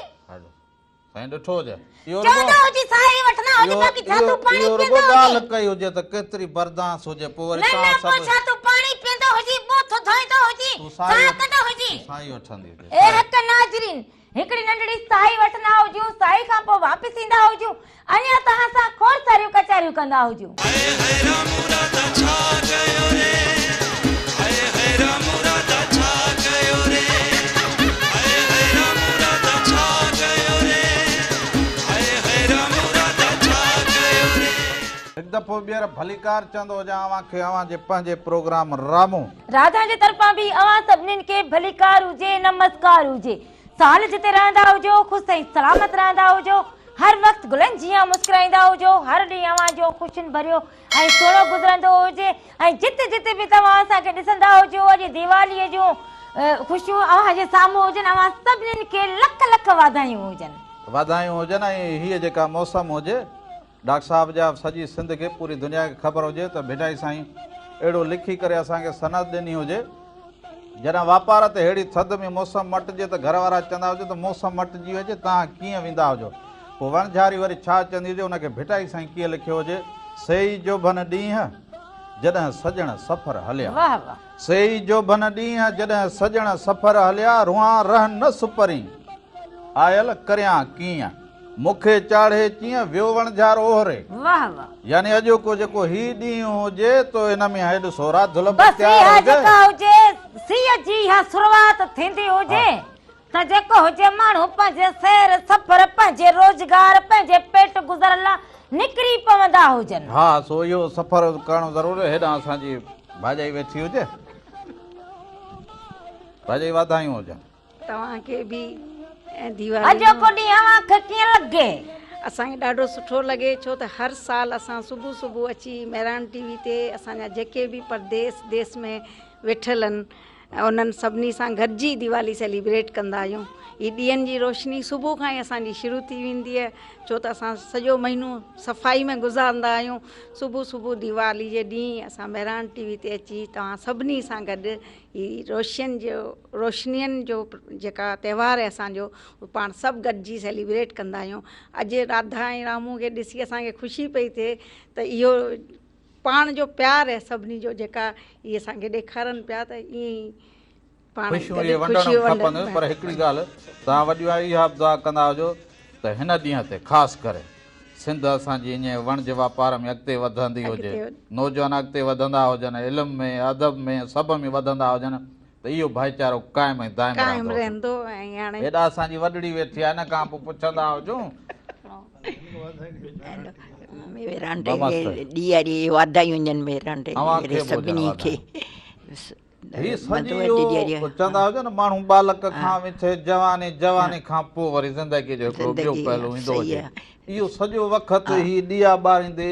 [SPEAKER 1] साईं ॾिठो हुजे इहो
[SPEAKER 2] चवंदा हुजे साई वठंदा हुजे बाक़ी छा तूं पाणी पींदो
[SPEAKER 1] ॻाल्हि कई हुजे त केतिरी बर्दाश्त हुजे पोइ वरी
[SPEAKER 2] न न पोइ छा तूं पाणी पींदो हुजे बोथो धोईंदो हुजे साई कंदो हुजे
[SPEAKER 1] साई वठंदी
[SPEAKER 2] ए हक नाज़रीन हिकिड़ी नंढड़ी साई वठंदा हुजूं, साई खां पोइ वापसि ईंदा हुजूं, अञा तव्हां सां खोड़ सारियूं कचहरियूं कंदा हुजूं।
[SPEAKER 1] हिकु दफ़ो ॿीहर भलीकार चवंदो हुजां अव्हांखे अव्हांजे पंहिंजे प्रोग्राम रामू
[SPEAKER 2] राधा जे तरफ़ां बि अव्हां सभिनीनि खे भलीकार हुजे नमस्कार हुजे। साल जिते रहंदा हुजो ख़ुशि ऐं सलामत रहंदा हुजो, हर वक़्तु गुलनि जीअं मुस्कुराईंदा हुजो, हर ॾींहुं अव्हांजो ख़ुशियुनि भरियो ऐं सुहिणो गुज़रंदो हुजे ऐं जिते जिते बि तव्हां असांखे ॾिसंदा हुजो अॼु दीवालीअ जूं ख़ुशियूं अव्हांजे साम्हूं हुजनि, अव्हां सभिनीनि खे लख लख वाधायूं हुजनि।
[SPEAKER 1] वाधायूं हुजनि ऐं हीअ जेका मौसम हुजे डॉक्टर साहब जा सॼी सिंध खे पूरी दुनिया खे ख़बर हुजे त भेटाई साईं अहिड़ो लिखी करे असांखे सनद ॾिनी हुजे जॾहिं वापार ते अहिड़ी थधि में मौसम मटिजे त घर वारा चवंदा हुजे त मौसम मटिजी वञे तव्हां कीअं वेंदा हुजो, पोइ वणझारी वरी छा चवंदी हुजे हुनखे भेटाई साईं कीअं लिखियो हुजे सेई जो भन ॾींहं जॾहिं सजण सफ़र हलिया, सेई जो भन ॾींहं जॾहिं सजण सफ़र हलिया, रुआ रह न सुपरी आयल करियां कीअं मूंखे चाढ़े कीअं वियो वणझार ओहरे। यानी अॼोको जेको ही ॾींहुं हुजे तो हिन में हेॾो सोरा दुलभ
[SPEAKER 2] हुजे सीअ जी हा शुरूआत थींदी हुजे त जेको हुजे माण्हू पंहिंजे सैर सफ़र पंहिंजे रोज़गार पंहिंजे पेट गुज़र लाइ निकिरी पवंदा हुजनि।
[SPEAKER 1] हा सो इहो सफ़र करणो ज़रूरी आहे। हेॾां असांजी भाॼाई वेठी हुजे, भाॼाई वाधायूं हुजनि
[SPEAKER 4] तव्हांखे बि
[SPEAKER 2] अॼोको ॾींहुं अव्हांखे कीअं लॻे?
[SPEAKER 4] असांखे ॾाढो सुठो लॻे छो त हर साल असां सुबुह सुबुह अची मेहरान टीवी ते असांजा जेके बि परदेस देश में वेठल आहिनि उन्हनि सभिनी सां गॾिजी दिवाली सेलिब्रेट कंदा आहियूं। हीअ ॾींहंनि जी रोशनी सुबुह खां ई असांजी शुरू थी वेंदी आहे छो त असां सॼो महीनो सफ़ाई में गुज़ारंदा आहियूं। सुबुह सुबुह दिवाली जे ॾींहुं असां मेहरान टीवी ते अची तव्हां सभिनी सां गॾु हीअ रोशनियुनि जो जेका त्योहार आहे असांजो पाण सभु गॾिजी सेलिब्रेट कंदा आहियूं। अॼु राधा ऐं रामू खे ॾिसी असांखे ख़ुशी पई थिए त इहो पाण जो प्यार आहे सभिनी जो जेका इहे असांखे ॾेखारनि पिया त ईअं ई
[SPEAKER 1] पर हिकिड़ी ॻाल्हि तव्हां वॾियूं इहा दुआ कंदा हुजो त हिन ॾींहं ते ख़ासि करे सिंध असांजी ईअं वणज वापार में अॻिते वधंदी हुजे, नौजवान अॻिते वधंदा हुजनि, इल्म में अदब में सभ में वधंदा हुजनि त इहो भाईचारो क़ाइमु ऐं दाइमु
[SPEAKER 4] रहंदो।
[SPEAKER 1] हेॾा असांजी वॾड़ी वेठी आहे, हिन खां पोइ पुछंदा हुजूं चवंदा हुजो न माण्हू बालक खां विथे जवानी खां पोइ वरी ज़िंदगीअ जो हिकिड़ो ॿियो पहलू ईंदो हुजे। इहो सॼो वक़्तु ही ॾीया ॿारींदे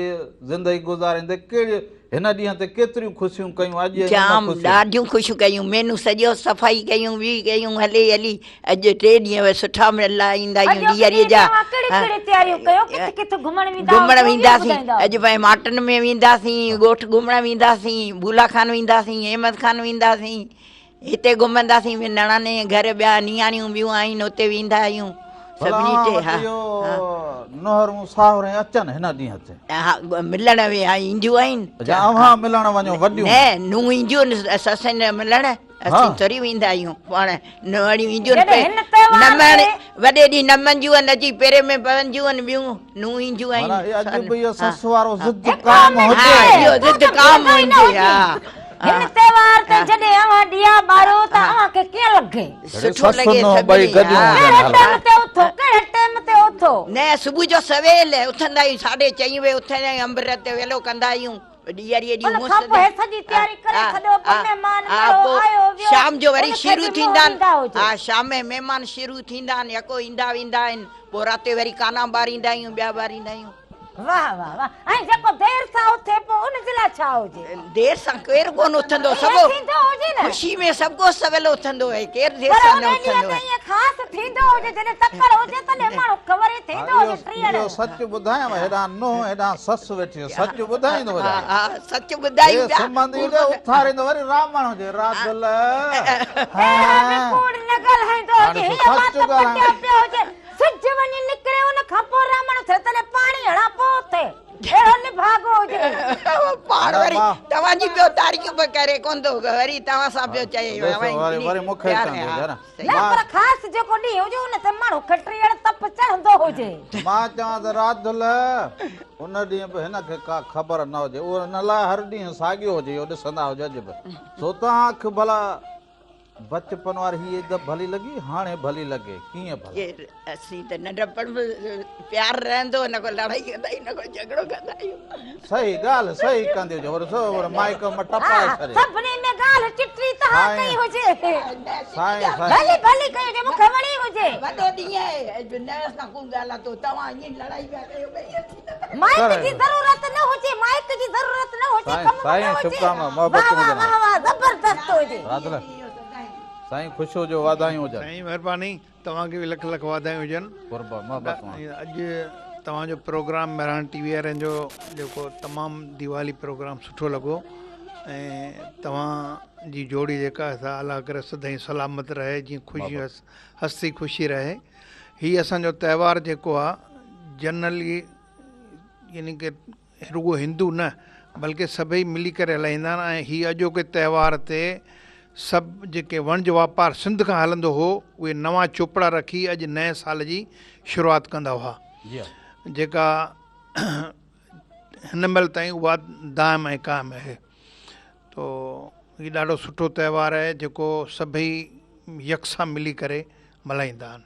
[SPEAKER 1] ज़िंदगी गुज़ारींदे कहिड़े हिन ॾींहं ते केतिरियूं ख़ुशियूं कयूं। अॼु
[SPEAKER 5] जाम ॾाढियूं ख़ुशियूं कयूं, मेनू सॼो सफ़ाई कयूं बि कयूं हली हली अॼु 3 ॾींहं सुठा ईंदा आहियूं ॾीआरीअ जा। घुमण वेंदासीं अॼु भाई माटन में वेंदासीं, ॻोठ घुमण वेंदासीं, भूला खान वेंदासीं, अहमद खान वेंदासीं, हिते घुमंदासीं निणाने घर ॿिया नियाणियूं ॿियूं आहिनि उते वेंदा आहियूं सभिनी ते।
[SPEAKER 1] नोहरूं साहुरे अचनि हिन ॾींहं ते
[SPEAKER 5] मिलण ईंदियूं आहिनि
[SPEAKER 1] मिलण वञो वॾियूं
[SPEAKER 5] न नूं ईंदियूं ससुनि मिलण असीं थोरी वेंदा आहियूं पाण नूंहरियूं ईंदियूं नमण वॾे ॾींहुं नमंदियूं आहिनि अची पेरे में पवंदियूं आहिनि ॿियूं नूं ईंदियूं आहिनि।
[SPEAKER 2] हिन त्योहार ते जॾहिं अवां ॾिया ॿारो त अवांखे कीअं लॻे?
[SPEAKER 5] सुठो लॻे
[SPEAKER 1] ॿई गॾियूं
[SPEAKER 5] हा।
[SPEAKER 1] हुजनि।
[SPEAKER 2] कहिड़े टाइम ते उथो, कहिड़े टाइम ते उथो?
[SPEAKER 5] न सुबुह जो सवेल उथंदा आहियूं 4:30 बजे उथंदा आहियूं अमृत वेलो कंदा आहियूं ॾियारीअ ॾींहुं
[SPEAKER 2] उन खां पोइ सॼी तयारी करे छॾो पोइ महिमान माण्हू आयो वियो
[SPEAKER 5] शाम जो वरी
[SPEAKER 2] उनखे
[SPEAKER 5] शुरू
[SPEAKER 2] बि
[SPEAKER 5] थींदा
[SPEAKER 2] मोह ॾींदा
[SPEAKER 5] आहिनि
[SPEAKER 2] हुजो।
[SPEAKER 5] हा शाम में महिमान शुरू थींदा आहिनि यको ईंदा वेंदा आहिनि पोइ राति जो वरी काना ॿारींदा आहियूं ॿिया ॿारींदा आहियूं
[SPEAKER 2] वाह वाह वाह। ऐं जेको देर सां उथे पोइ उन जे लाइ छा हुजे?
[SPEAKER 5] देर सां केरु कोन उथंदो
[SPEAKER 2] ईअं
[SPEAKER 5] सभु
[SPEAKER 2] थींदो हुजे न।
[SPEAKER 5] ख़ुशी में सभु को सवेल उथंदो आहे केरु देर
[SPEAKER 2] पर
[SPEAKER 5] सां
[SPEAKER 2] उन
[SPEAKER 5] न
[SPEAKER 2] ॾींहं
[SPEAKER 5] उथंदो
[SPEAKER 2] ते
[SPEAKER 5] आहे
[SPEAKER 2] ईअं ख़ासि थींदो हुजे जॾहिं तकड़ हुजे तॾहिं माण्हू ख़बर ई थींदो हुजे टीहर।
[SPEAKER 1] इहो सच ॿुधायांव हेॾां नुंहुं हेॾां ससु वेठी आहे, सच ॿुधाईंदो
[SPEAKER 5] हा
[SPEAKER 1] वञा।
[SPEAKER 5] हा सच ॿुधायूं पिया।
[SPEAKER 1] संबंधी हुजे उथारींदो वरी रावण हुजे राधल
[SPEAKER 2] कूड़ न ॻाल्हाईंदो हुजे
[SPEAKER 1] हाणे
[SPEAKER 2] हीअ
[SPEAKER 1] सच
[SPEAKER 2] बात
[SPEAKER 1] ॻाल्हाए।
[SPEAKER 2] पटिया पियो हुजे सिज वञी निकिरे उन खां पोइ रामण थिए तॾहिं पाणी हणा पोइ उथे अहिड़ो निभागो हुजे।
[SPEAKER 5] पाण वरी
[SPEAKER 1] वाह।
[SPEAKER 5] तव्हांजी ॿियो तारीख़ बि करे कोन थो वरी तव्हां सां पियो चए
[SPEAKER 1] वरी मूंखे चवंदो हुजे न।
[SPEAKER 2] न पर ख़ासि जेको ॾींहुं हुजे उन ते माण्हू खटीअड़ तप चढ़ंदो हुजे।
[SPEAKER 1] मां चवां त राधल उन ॾींहुं बि हिनखे का ख़बर न हुजे उहो हिन लाइ हर ॾींहुं साॻियो हुजे इहो ॾिसंदा हुजे अॼु बि सो तव्हां अखि भला बचपन वारी हीअ त भली लॻी हाणे भली लॻे कीअं भला?
[SPEAKER 5] असीं त नंढपण में प्यार रहंदो न को लड़ाई कंदा आहियूं न को झगड़ो कंदा आहियूं
[SPEAKER 1] सही ॻाल्हि सही कंदी हुजे वरी माइक में टपाए छॾे
[SPEAKER 2] सभिनी में ॻाल्हि चिटरी तव्हां कई हुजे
[SPEAKER 1] साईं
[SPEAKER 2] भली भली कई हुजे मूंखे वणी हुजे।
[SPEAKER 5] वॾो ॾींहुं आहे न असां कोन ॻाल्हि आहे तव्हां ईअं लड़ाई पिया कयो
[SPEAKER 2] माइक जी ज़रूरत न हुजे माइक जी ज़रूरत न हुजे
[SPEAKER 1] साईं,
[SPEAKER 2] कम में
[SPEAKER 1] साईं,
[SPEAKER 2] न हुजे।
[SPEAKER 1] शुभकामना, मोहब्बत
[SPEAKER 2] वाह, वाह,
[SPEAKER 1] हुजनि।
[SPEAKER 2] वाह, वाह, ज़बरदस्त हुजे।
[SPEAKER 1] राधल साईं ख़ुशि हुजो वाधायूं हुजनि
[SPEAKER 6] साईं महिरबानी तव्हांखे बि लख लख वाधायूं हुजनि
[SPEAKER 1] कुर्बा मोहब्बत सां।
[SPEAKER 6] अॼु तव्हांजो प्रोग्राम मेहरान टीवी वारनि जो जेको तमामु दीवाली प्रोग्राम सुठो लॻो ऐं तव्हांजी जोड़ी जेका आहे अलाह करे सदाईं सलामत रहे जीअं ख़ुशी हस्ती ख़ुशी रहे हीअ असांजो त्योहार जेको आहे जनरली यानी कि रुगो हिंदू न बल्कि सभई मिली करे हलाईंदा आहिनि ऐं हीअ अॼोके त्योहार ते सभु जेके वणिज वापारु सिंध खां हलंदो हो उहे नवां चोपड़ा रखी अॼु नए साल जी शुरूआति कंदा हुआ जेका हिन महिल ताईं उहा दाइम ऐं क़ाइम आहे तो हीउ ॾाढो सुठो त्योहार आहे जेको सभई यकसां मिली करे मल्हाईंदा आहिनि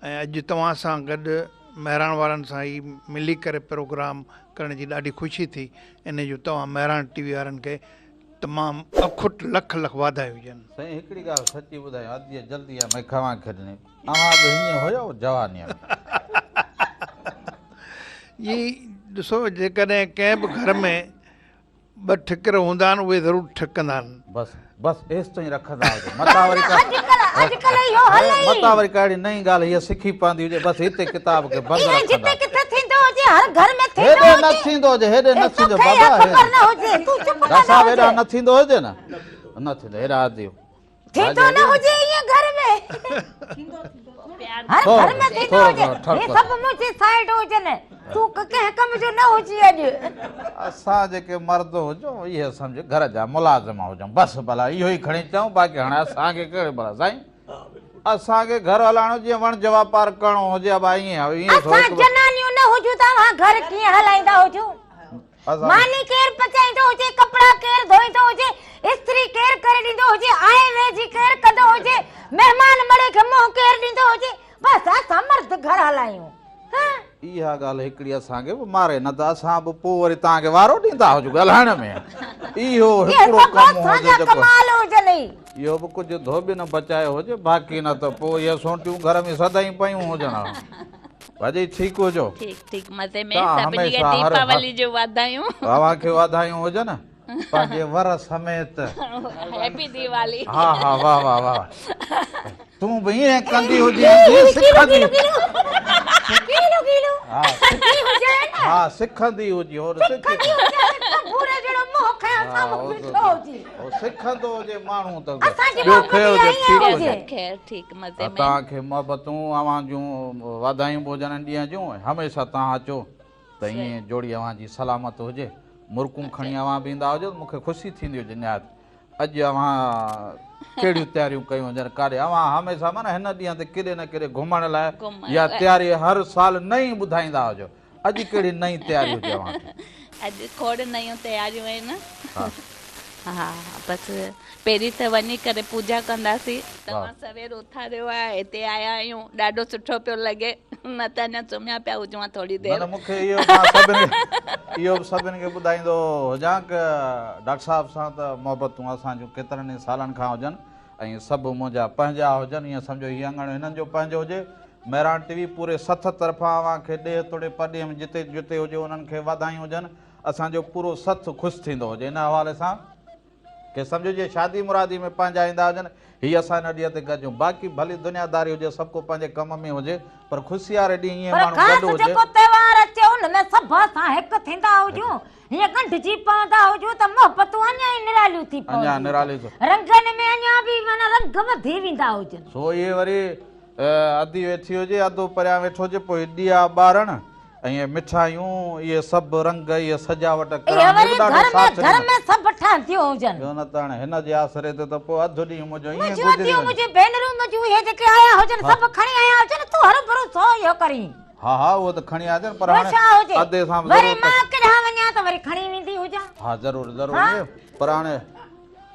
[SPEAKER 6] ऐं अॼु तव्हां सां गॾु महिराण वारनि सां ई मिली करे प्रोग्राम करण जी ॾाढी ख़ुशी थी इन जो तव्हां महिराण टीवी वारनि खे तमामु अखुट लख लख वाधायूं हुजनि।
[SPEAKER 1] साईं हिकिड़ी ॻाल्हि सची ॿुधायो अॼु जल्दी आहे मैं खवां खे ॾिनी अवां बि हीअं हुयो जवानीअ में
[SPEAKER 6] इहे ॾिसो जेकॾहिं कंहिं बि घर में ॿ ठिकर हूंदा आहिनि उहे ज़रूरु ठिकंदा आहिनि
[SPEAKER 1] बसि बसि एसि ताईं रखंदा हुजो मता वरी
[SPEAKER 2] अॼुकल्ह इहो हले ई।
[SPEAKER 1] मता वरी कहिड़ी नई ॻाल्हि हीअ सिखी पवंदी हुजे बसि हिते किताब खे बंदि
[SPEAKER 2] इहे
[SPEAKER 1] रखंदा
[SPEAKER 2] जिते किथे थींदो हुजे हर घर में थींदो
[SPEAKER 1] हेॾे
[SPEAKER 2] हुजे
[SPEAKER 1] न थींदो हुजे हेॾे न थींदो
[SPEAKER 2] तोखे
[SPEAKER 1] बाबा
[SPEAKER 2] ख़बर न हुजे तूं चुप न
[SPEAKER 1] असां हेॾा
[SPEAKER 2] हुजे
[SPEAKER 1] न थींदो हुजे न थींदो हेॾा दियो
[SPEAKER 2] थींदो न हुजे ईअं घर में हर घर में थींदो हुजे हे सभु मुंहिंजी साइड हुजनि तूं कंहिं कम जो न हुजी अॼु
[SPEAKER 1] असां जेके मर्द हुजूं इहे सम्झ घर जा मुलाज़िम हुजूं बसि भला इहो ई खणी चऊं बाक़ी हाणे असांखे कहिड़े भला साईं असांखे घर हलाइणो जीअं वणिज वापारु करिणो हुजे भाई ईअं
[SPEAKER 2] असां जनानियूं न हुजूं तव्हां घर कीअं हलाईंदा हुजो मानी केरु पचाईंदो हुजे कपिड़ा केरु धोईंदो हुजे इस्त्री केरु करे ॾींदो हुजे आए वेझी केरु कंदो हुजे महिमान मड़े खे मुंहुं केरु ॾींदो हुजे बसि असां मर्द घर हलायूं
[SPEAKER 1] इहा ॻाल्हि हिकिड़ी असांखे बि मारे न त असां बि पोइ वरी तव्हांखे वारो ॾींदा हुजूं ॻाल्हाइण में इहो हिकिड़ो कमु हुजे जेको
[SPEAKER 2] कमाल हुजनि
[SPEAKER 1] इहो बि कुझु धोबी न बचायो हुजे बाक़ी न त पोइ इहे सोटियूं घर में सदाईं पयूं हुजनि भाॼी ठीकु हुजो
[SPEAKER 7] ठीक मज़े में
[SPEAKER 1] तव्हां
[SPEAKER 7] सभिनी खे
[SPEAKER 1] हमेशा हर
[SPEAKER 7] दीपावली जो वाधायूं
[SPEAKER 1] तव्हांखे वाधायूं हुजनि पंहिंजे वर समेत
[SPEAKER 7] हैप्पी दिवाली
[SPEAKER 1] हा हा वाह वाह वाह तूं बि ईअं कंदी हुजे सिखंदी हा हा सिखंदी हुजे और सिखंदो हुजे माण्हू त ॿियो
[SPEAKER 7] खैर ठीक मज़े में
[SPEAKER 1] तव्हांखे मोहबतूं अवां जूं वाधायूं हुजनि ॾींहं जूं हमेशह तव्हां अचो त ईअं जोड़ी अवां जी सलामत हुजे मुर्कूं खणी अवां बि ईंदा हुजो मूंखे ख़ुशी थींदी हुजे निहायत अॼु अवां कहिड़ियूं तयारियूं कयूं हुजनि काॾे अवां हमेशह माना हिन ॾींहं ते केॾे न केॾे घुमण लाइ या तयारी हर साल नई ॿुधाईंदा हुजो अॼु कहिड़ी नई तयारी हुजे अवां
[SPEAKER 7] अॼु खोड़ नयूं तयारियूं आहिनि
[SPEAKER 1] हा
[SPEAKER 7] हा बसि पहिरीं त वञी करे पूजा कंदासीं। तव्हां सवेर उथारियो आहे, हिते आया आहियूं, ॾाढो सुठो पियो लॻे। न त अञा सुम्हिया पिया हुजूं थोरी
[SPEAKER 1] न
[SPEAKER 7] देरि।
[SPEAKER 1] न मूंखे इहो बि सभिनी खे ॿुधाईंदो हुजां की डॉक्टर साहिब सां त मोहबतूं असांजूं केतिरनि ई सालनि खां हुजनि ऐं सभु मुंहिंजा पंहिंजा हुजनि। ईअं सम्झो हीअ अङण हिननि जो पंहिंजो हुजे। मेहरान टीवी पूरे 7 तरफ़ां अव्हांखे ॾे तोड़े पॾे में जिते जिते हुजे उन्हनि खे वाधायूं हुजनि। असांजो पूरो सथ ख़ुशि थींदो हुजे इन हवाले सां की सम्झो जीअं शादी मुरादी में पंहिंजा ईंदा हुजनि, हीअ असां हिन ॾींहं ते गॾिजूं। बाक़ी भली दुनियादारी हुजे, सभु को पंहिंजे कम में हुजे, पर ख़ुशी वारे ॾींहुं ईअं
[SPEAKER 2] पर
[SPEAKER 1] माण्हू
[SPEAKER 2] ख़ासि
[SPEAKER 1] गॾु हुजे।
[SPEAKER 2] जेको त्योहार अचे उनमें सभु असां हिकु थींदा हुजूं, हीअं गंढिजी पवंदा हुजूं त मोहबतूं अञा ई निरालियूं थी
[SPEAKER 1] अञा निराली
[SPEAKER 2] रंगनि में अञा बि माना रंग वधी वेंदा हुजनि।
[SPEAKER 1] सो इहे वरी अधी वेठी हुजे, अधो परियां वेठो हुजे, पोइ ॾिया ॿारण ऐं मिठाइयूं, इहे सभु रंग, इहे सजावट
[SPEAKER 2] घर में सभु ठाहियूं हुजनि।
[SPEAKER 1] न त हाणे हिन जे आसरे ते त पोइ अधु ॾींहुं मुंहिंजो ईअं
[SPEAKER 2] मुंहिंजी भेनरूं मुंहिंजूं इहे जेके आया हुजनि सभु खणी आया हुजनि, तूं हर भरोसो इहो करी।
[SPEAKER 1] हा हा उहो त खणी अचनि, पर हाणे अधे सां
[SPEAKER 2] वरी मां केॾां वञा त वरी खणी वेंदी हुजां।
[SPEAKER 1] हा ज़रूरु ज़रूरु, पर हाणे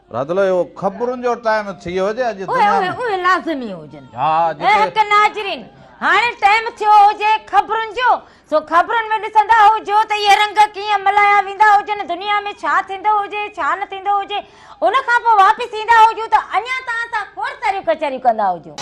[SPEAKER 1] रदलो इहो ख़बरुनि जो टाइम थी वियो हुजे अॼु।
[SPEAKER 2] उहे लाज़मी हुजनि।
[SPEAKER 1] हा
[SPEAKER 2] नाज़रीन, हाणे टाइम थियो हुजे ख़बरुनि जो, सो ख़बरुनि में ॾिसंदा हुजो त इहे रंग कीअं मल्हाया वेंदा हुजनि, दुनिया में छा थींदो हुजे छा न थींदो हुजे। उन खां पोइ वापसि ईंदा हुजूं त अञा तव्हां सां खोड़ सारियूं कचहरियूं कंदा हुजूं।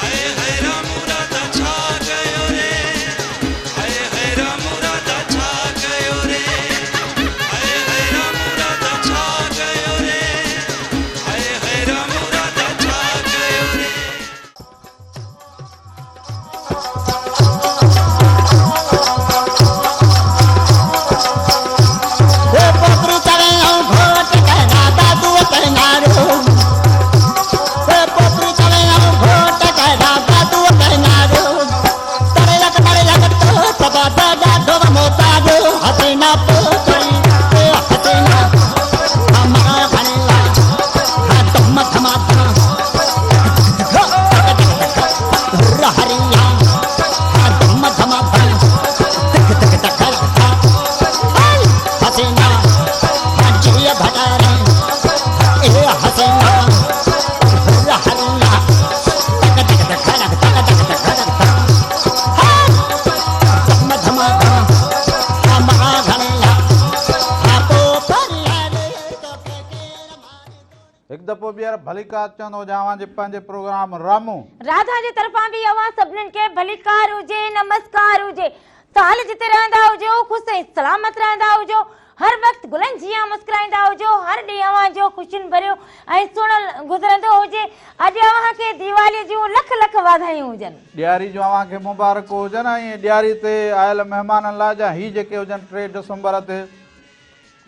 [SPEAKER 1] भलीकार चवंदो हुजां जे पंहिंजे प्रोग्राम रामू
[SPEAKER 2] राधा जे तरफ़ां बि अवां सभिनीनि खे भलीकार हुजे, नमस्कार हुजे। साल जिते रहंदा हुजो, ख़ुशि ऐं सलामत रहंदा हुजो, हर वक़्तु गुलनि जीअं मुस्कुराईंदा हुजो, हर ॾींहुं अव्हां जो ख़ुशियुनि भरियो ऐं सुहिणो गुज़रंदो हुजे। अॼु अव्हां खे दीवाली जूं लख लख वाधायूं हुजनि।
[SPEAKER 1] ॾियारी जूं अव्हां खे मुबारक हुजनि ऐं ॾियारी ते आयल महिमाननि लाइ जा ही जेके हुजनि 3 डिसंबर ते,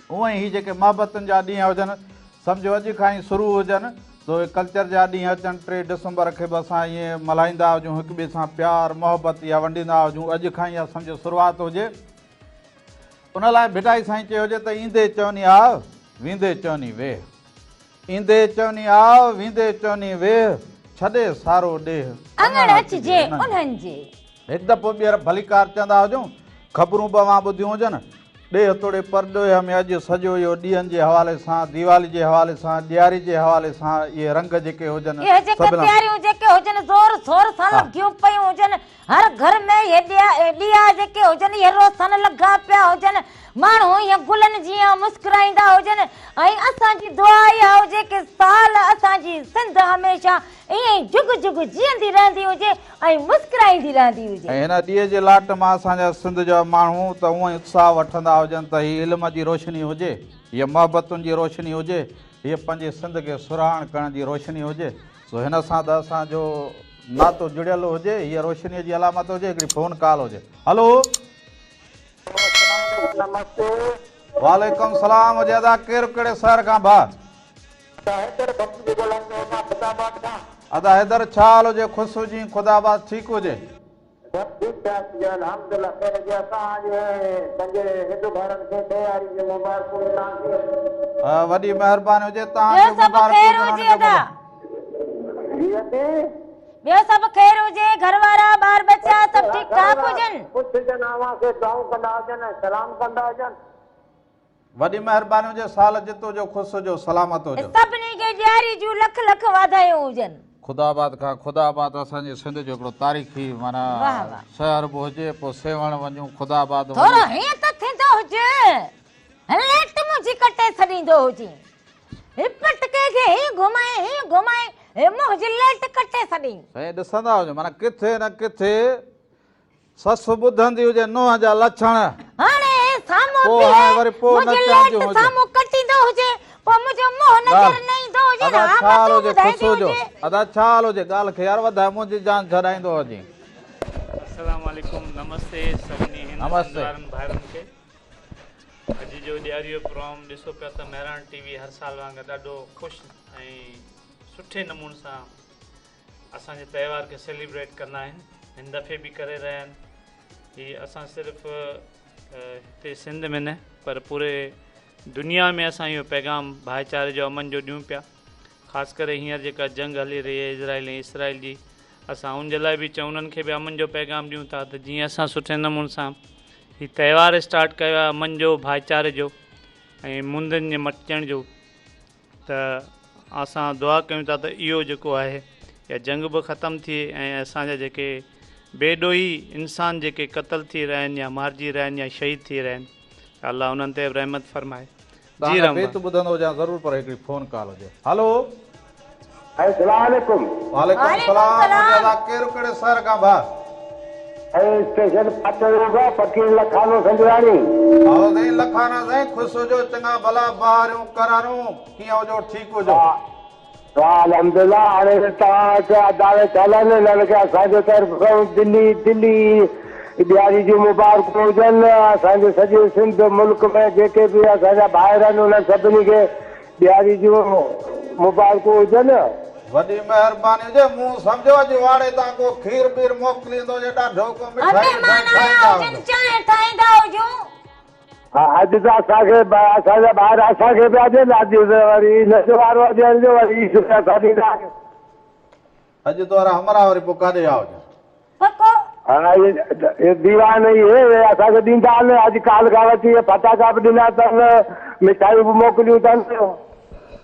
[SPEAKER 1] उहे ही जेके मोहबतुनि जा ॾींहं हुजनि, सम्झो अॼु खां ई शुरू हुजनि। तो कल्चर जा ॾींहं अचनि 3 डिसंबर खे बि असां ईअं मल्हाईंदा हुजूं, हिक ॿिए सां प्यार मोहबत इहा वंडींदा हुजूं। अॼु खां ई सम्झो शुरूआति हुजे। उन लाइ भिटाई साईं चयो हुजे त ईंदे चवनी आ वेंदे चवनी वेह, ईंदे चवनी आ वेंदे चवनी वेह, छॾे सारो ॾेह
[SPEAKER 2] अङण अचिजे उन्हनि जे।
[SPEAKER 1] हिकु दफ़ो ॿीहर भलीकार चवंदा हुजूं। ख़बरूं बि अव्हां ॿुधियूं हुजनि। ॾेह तोड़े परॾोह में अॼु सॼो इहो ॾींहंनि जे हवाले सां, दीवाली जे हवाले सां, ॾियारी जे हवाले सां इहे रंग जेके हुजनि,
[SPEAKER 2] इहे जेके तयारियूं जेके हुजनि ज़ोर शोर सां लॻियूं पयूं हुजनि। हर घर में इहे ॾिया जेके हुजनि इहे रोशन लॻा पिया हुजनि। माण्हू ईअं गुलनि जीअं मुस्कुराईंदा हुजनि ऐं असांजी दुआ इहा हुजे की साल असांजी सिंध हमेशह ईअं ई जुग जुग जीअंदी रहंदी हुजे ऐं मुस्कुराईंदी रहंदी हुजे।
[SPEAKER 1] ऐं हिन ॾींहं जे लाट मां असांजा सिंध जा माण्हू त उअं ई उत्साह वठंदा हुजनि त हीअ इल्म जी रोशनी हुजे, हीअ मोहबतुनि जी रोशनी हुजे, हीअ पंहिंजे सिंध खे सुराण करण जी रोशनी हुजे। सो हिन सां त असांजो नातो जुड़ियल हुजे, हीअ रोशनीअ जी अलामत हुजे। हिकिड़ी फ़ोन कॉल हुजे। हलो,
[SPEAKER 8] नमस्ते।
[SPEAKER 1] वालेकुम सलाम। अदा केरु कहिड़े शहर खां भाउ? अदा हैदर, छा हाल हुजे? ख़ुशि हुजे, ख़ुदाबाद ठीकु हुजे? वॾी महिरबानी हुजे।
[SPEAKER 2] ॿियो सभु ख़ैर हुजे? घर वारा ॿार बच्चा सभु ठीकु ठाक हुजनि?
[SPEAKER 1] वॾी महिरबानी हुजे, साल जितो जो ख़ुशि हुजो, सलामत हुजो।
[SPEAKER 2] सभिनी खे ॾियारी जूं लख लख वाधायूं हुजनि।
[SPEAKER 1] ख़ुदाबाद खां ख़ुदाबाद असांजे सिंध जो हिकिड़ो तारीख़ी माना
[SPEAKER 2] वाह, वाह।
[SPEAKER 1] शहर बि हुजे, पोइ सेवण वञूं, ख़ुदाबाद
[SPEAKER 2] थोरो
[SPEAKER 1] वञूं।
[SPEAKER 2] हीअं त थींदो हुजे, लेट मुंहिंजी कटे छॾींदो हुजे, पटके खे ही घुमाए हे मुंहिंजी लेट कटे छॾी।
[SPEAKER 1] साईं ॾिसंदा हुजो माना किथे न किथे ससु ॿुधंदी हुजे नुंहं जा लछण।
[SPEAKER 2] हाणे साम्हूं
[SPEAKER 1] पोइ
[SPEAKER 2] बीहे,
[SPEAKER 1] हाणे वरी पोइ न
[SPEAKER 2] मुंहिंजी
[SPEAKER 1] चवंदियूं
[SPEAKER 2] लेट
[SPEAKER 1] हुजे।
[SPEAKER 2] साम्हूं कटींदो हुजे, पोइ मुंहिंजो मुंहुं नज़र न ईंदो हुजे,
[SPEAKER 1] अदा
[SPEAKER 2] हा
[SPEAKER 1] छाल
[SPEAKER 2] तूं
[SPEAKER 1] हुजे,
[SPEAKER 2] ॿुधाईंदी
[SPEAKER 1] ख़ुशि हुजो,
[SPEAKER 2] हुजे।
[SPEAKER 1] अदा छाल हुजे, ॻाल्हि खे यार वधाए मुंहिंजी जान छॾाईंदो हुजे।
[SPEAKER 8] अस्सलाम वालेकुम, नमस्ते सभिनी हिंद
[SPEAKER 1] नमस्ते।
[SPEAKER 8] वारनि भाइरनि खे। अॼु जो ॾियारी जो प्रोग्राम ॾिसो पिया त मेहरान टीवी हर साल वांगुरु ॾाढो ख़ुशि ऐं सुठे नमूने सां असांजे त्योहार खे सेलिब्रेट कंदा आहिनि, हिन दफ़े बि करे रहिया आहिनि। हीअ असां सिर्फ़ु हिते सिंध में न पर पूरे दुनिया में असां इहो पैगाम भाईचारे जो अमन जो ॾियूं पिया। ख़ासि करे हींअर जेका जंग हली रही आहे इज़राइल ऐं इसराइल जी, असां उन जे लाइ बि उन्हनि खे बि अमन जो पैगाम ॾियूं था त जीअं असां सुठे नमूने सां हीउ त्योहार स्टार्ट कयो आहे अमन जो, भाईचारे जो ऐं मुंदनि जे मटजण जो, त असां दुआ कयूं था त इहो जेको आहे या जंग बि ख़तमु थिए ऐं असांजा जेके बेॾोही इंसान जेके क़तल थी रहिया आहिनि या मारिजी रहिया आहिनि या शहीद थी रहिया आहिनि, अलाह उन्हनि ते रहमत फरमाए। जी राम
[SPEAKER 1] बेत ॿुधंदो हुजां ज़रूरु, पर हिकिड़ी फ़ोन कॉल हुजे। हलो,
[SPEAKER 9] अस्सलाम वालेकुम।
[SPEAKER 1] वालेकुम सलाम। केरु कहिड़े शहर खां भा?
[SPEAKER 9] स्टेशन पातळूगा फकीर लखानो संजराणी।
[SPEAKER 1] आओ साईं लखाना साईं, ख़ुशि हुजो, चङा भला ॿाहिरियूं करारूं, कीअं हुजो, ठीकु हुजो?
[SPEAKER 9] वाह अल्हम्दुलिल्लाह। हाणे तव्हांखे दावत हलनि हिननि खे असांजे तरफ़ दिल्ली ॾियारी जूं मुबारकूं हुजनि। असांजे सॼे सिंध मुल्क में जेके बि असांजा ॿाहिरि आहिनि उन्हनि सभिनी खे ॾियारी जूं मुबारकूं हुजनि।
[SPEAKER 1] वॾी महिरबानी हुजे, मूं सम्झो अॼु वाड़े तां को खीर बीर मोकिलींदो हुजे, ॾाढो को मिठाई
[SPEAKER 2] ठाहींदा हुजूं।
[SPEAKER 9] हा अॼु त असांजा ॿार असांखे बि अॼु वरी नशो वारो ॾियण जो वरी
[SPEAKER 1] अॼु तो हमरा वरी पोइ काॾे आयो?
[SPEAKER 9] हा ये दीवान इहे असांखे ॾींदा आहिनि। अॼु काल खां वठी फटाका बि ॾिना अथनि, मिठाइयूं बि मोकिलियूं अथनि।